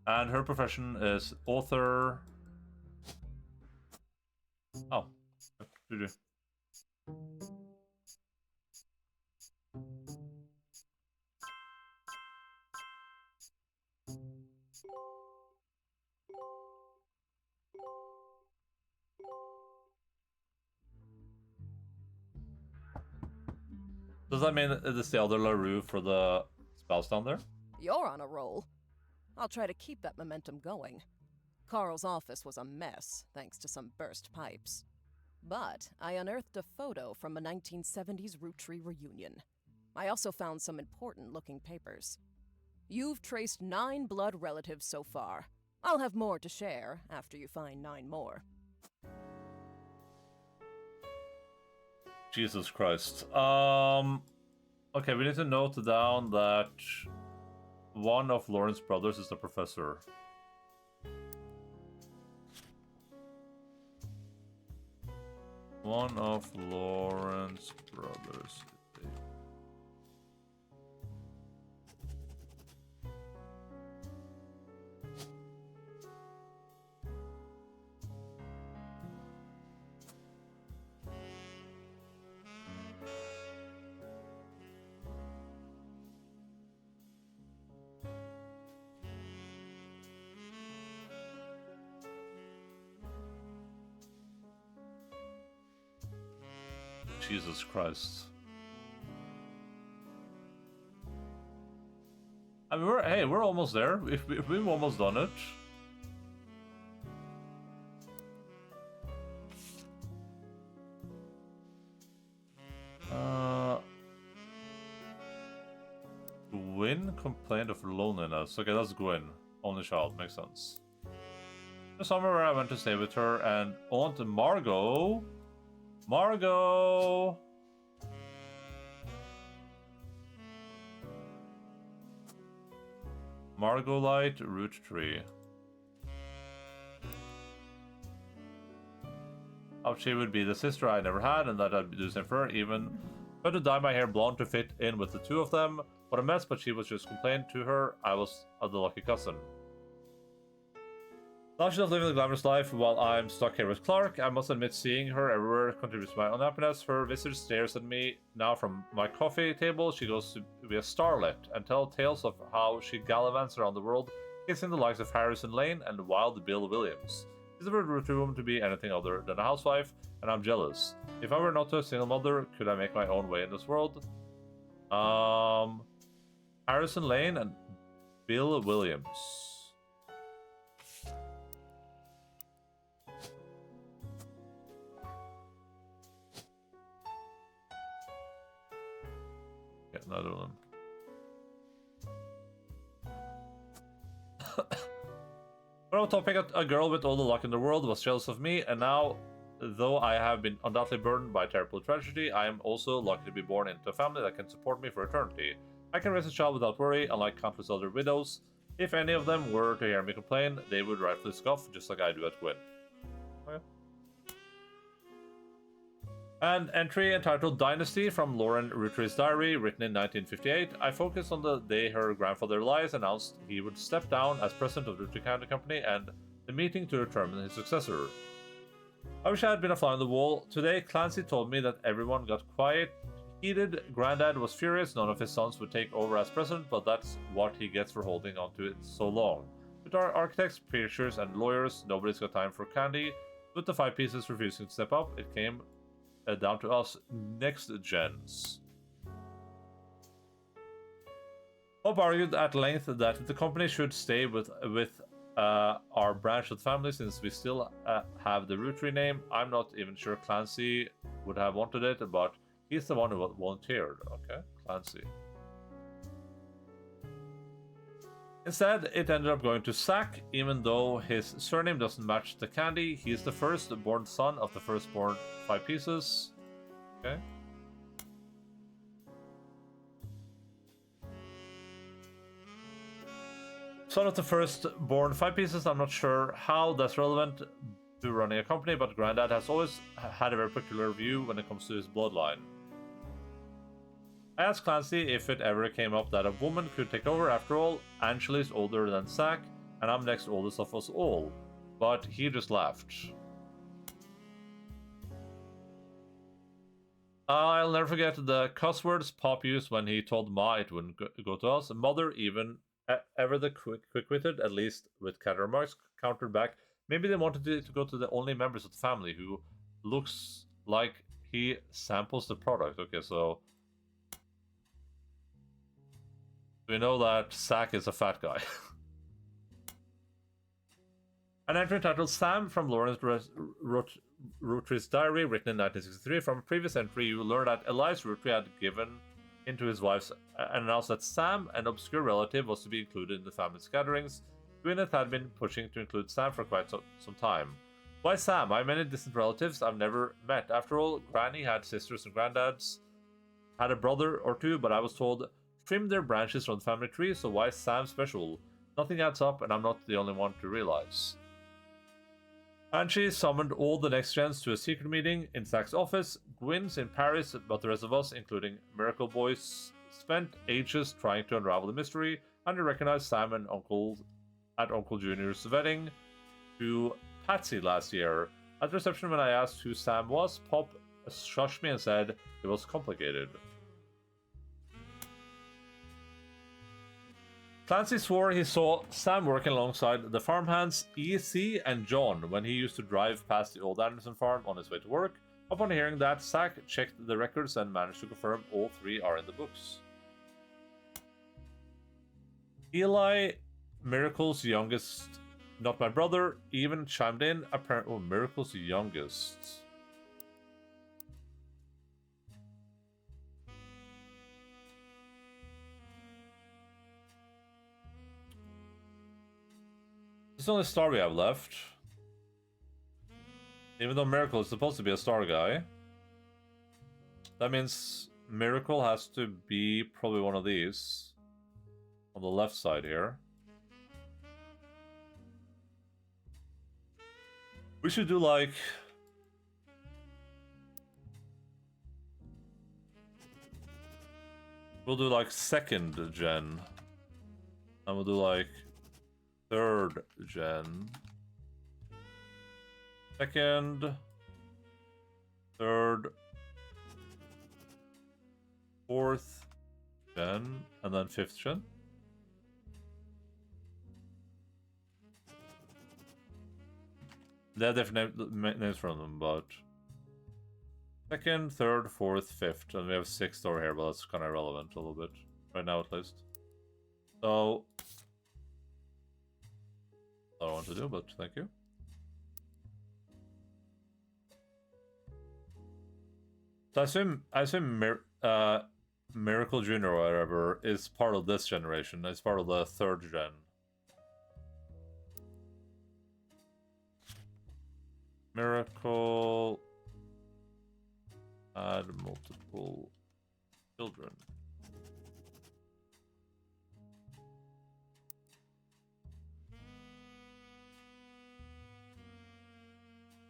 And her profession is author. Oh, GG. Does that mean it's the other LaRue for the spells down there? You're on a roll. I'll try to keep that momentum going. Carl's office was a mess, thanks to some burst pipes. But I unearthed a photo from a 1970s Roottrees reunion. I also found some important-looking papers. You've traced 9 blood relatives so far. I'll have more to share after you find 9 more. Jesus Christ. Okay, we need to note down that one of Lauren's brothers is the professor. One of Lauren's brothers. Jesus Christ. I mean, we're almost there. We've almost done it. Gwyn complained of loneliness. Okay, that's Gwyn. Only child, makes sense. The summer where I went to stay with her and Aunt Margot. Margot! Margolite Roottrees. How she would be the sister I never had, and that I'd do the same for her, even tried to dye my hair blonde to fit in with the two of them. What a mess, but she was just complaining to her I was the lucky cousin. Now she's not living the glamorous life while I'm stuck here with Clark. I must admit seeing her everywhere contributes to my unhappiness. Her visitor stares at me now from my coffee table. She goes to be a starlet and tell tales of how she gallivants around the world, kissing the likes of Harrison Lane and Wild Bill Williams. She's a very rude woman to be anything other than a housewife, and I'm jealous. If I were not a single mother, could I make my own way in this world? Harrison Lane and Bill Williams. Get another one. But on topic, a girl with all the luck in the world was jealous of me, and now, though I have been undoubtedly burdened by terrible tragedy, I am also lucky to be born into a family that can support me for eternity. I can raise a child without worry, unlike countless other widows. If any of them were to hear me complain, they would rightfully scoff, just like I do at Gwyn. Okay. An entry entitled Dynasty from Lauren Roottrees' diary, written in 1958. I focused on the day her grandfather Elias announced he would step down as president of the Roottrees County Company and the meeting to determine his successor. I wish I had been a fly on the wall. Today, Clancy told me that everyone got quiet. Heated. Granddad was furious none of his sons would take over as president, but that's what he gets for holding on to it so long. With our architects, preachers, and lawyers, nobody's got time for candy. With the 5 pieces refusing to step up, it came down to us next gens. Bob argued at length that the company should stay with our branch of the family since we still have the Roottrees name. I'm not even sure Clancy would have wanted it, but he's the one who volunteered. Okay, Clancy. Instead, it ended up going to Zack, even though his surname doesn't match the candy. He's the firstborn son of the firstborn 5 pieces. Okay. Son of the firstborn 5 pieces. I'm not sure how that's relevant to running a company, but Granddad has always had a very particular view when it comes to his bloodline. I asked Clancy if it ever came up that a woman could take over. After all, Angela's older than Zack, and I'm next oldest of us all. But he just laughed. I'll never forget the cuss words Pop used when he told Ma it wouldn't go to us. Mother, even ever the quick-witted, at least with cat remarks, countered back. Maybe they wanted it to go to the only members of the family who looks like he samples the product. Okay, so we know that Zack is a fat guy. An entry entitled Sam from Lawrence Roottrees' diary, written in 1963. From a previous entry, you learn that Elias Roottrees had given into his wife's and announced that Sam, an obscure relative, was to be included in the family's gatherings. Gwyneth had been pushing to include Sam for quite some time. Why Sam? I have many distant relatives I've never met. After all, Granny had sisters and granddads, had a brother or two, but I was told trim their branches from the family tree, so why is Sam special? Nothing adds up, and I'm not the only one to realize. And she summoned all the next gens to a secret meeting in Zack's office. Gwyn's in Paris, but the rest of us, including Miracle Boys, spent ages trying to unravel the mystery, and we recognized Sam and at Uncle Junior's wedding to Patsy last year. At the reception, when I asked who Sam was, Pop shushed me and said it was complicated. Clancy swore he saw Sam working alongside the farmhands E.C. and John when he used to drive past the old Anderson farm on his way to work. Upon hearing that, Zack checked the records and managed to confirm all 3 are in the books. Eli, Miracle's youngest, not my brother, even chimed in. Apparently, oh, Miracle's youngest. This is the only star we have left. Even though Miracle is supposed to be a star guy. That means Miracle has to be probably one of these. On the left side here. We should do like... We'll do like 2nd gen. And we'll do like 3rd gen. 2nd, 3rd, 4th gen, and then 5th gen. There are different names from them, but 2nd, 3rd, 4th, 5th, and we have 6th over here, but that's kind of irrelevant a little bit right now, at least. So I don't want to do, but thank you. So I assume Miracle Jr. or whatever is part of this generation. It's part of the 3rd gen. Miracle had multiple children.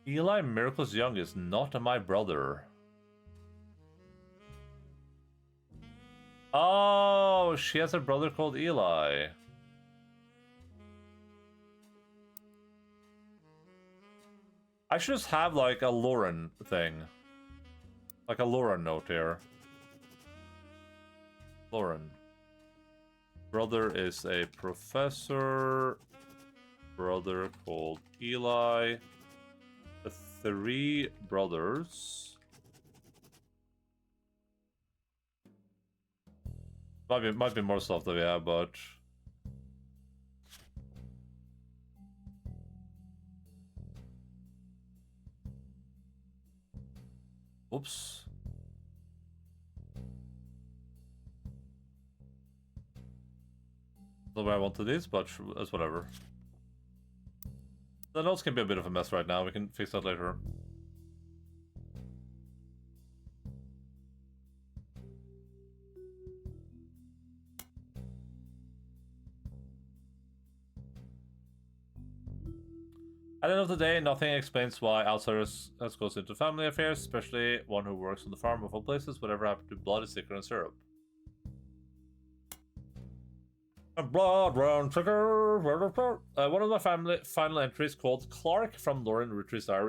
Eli, Miracle's youngest, not my brother. Oh, she has a brother called Eli. I should just have like a Lauren thing. Like a Lauren note here. Lauren. Brother is a professor. Brother called Eli. The 3 brothers. Might be more stuff that we have, but... Oops. Not where I wanted these, but that's whatever. The notes can be a bit of a mess right now, we can fix that later. At the end of the day, nothing explains why outsiders goes into family affairs, especially one who works on the farm of all places. Whatever happened to blood, sticker, and syrup? A blood round sugar. One of my family final entries called Clark from Lauren Roottrees' diary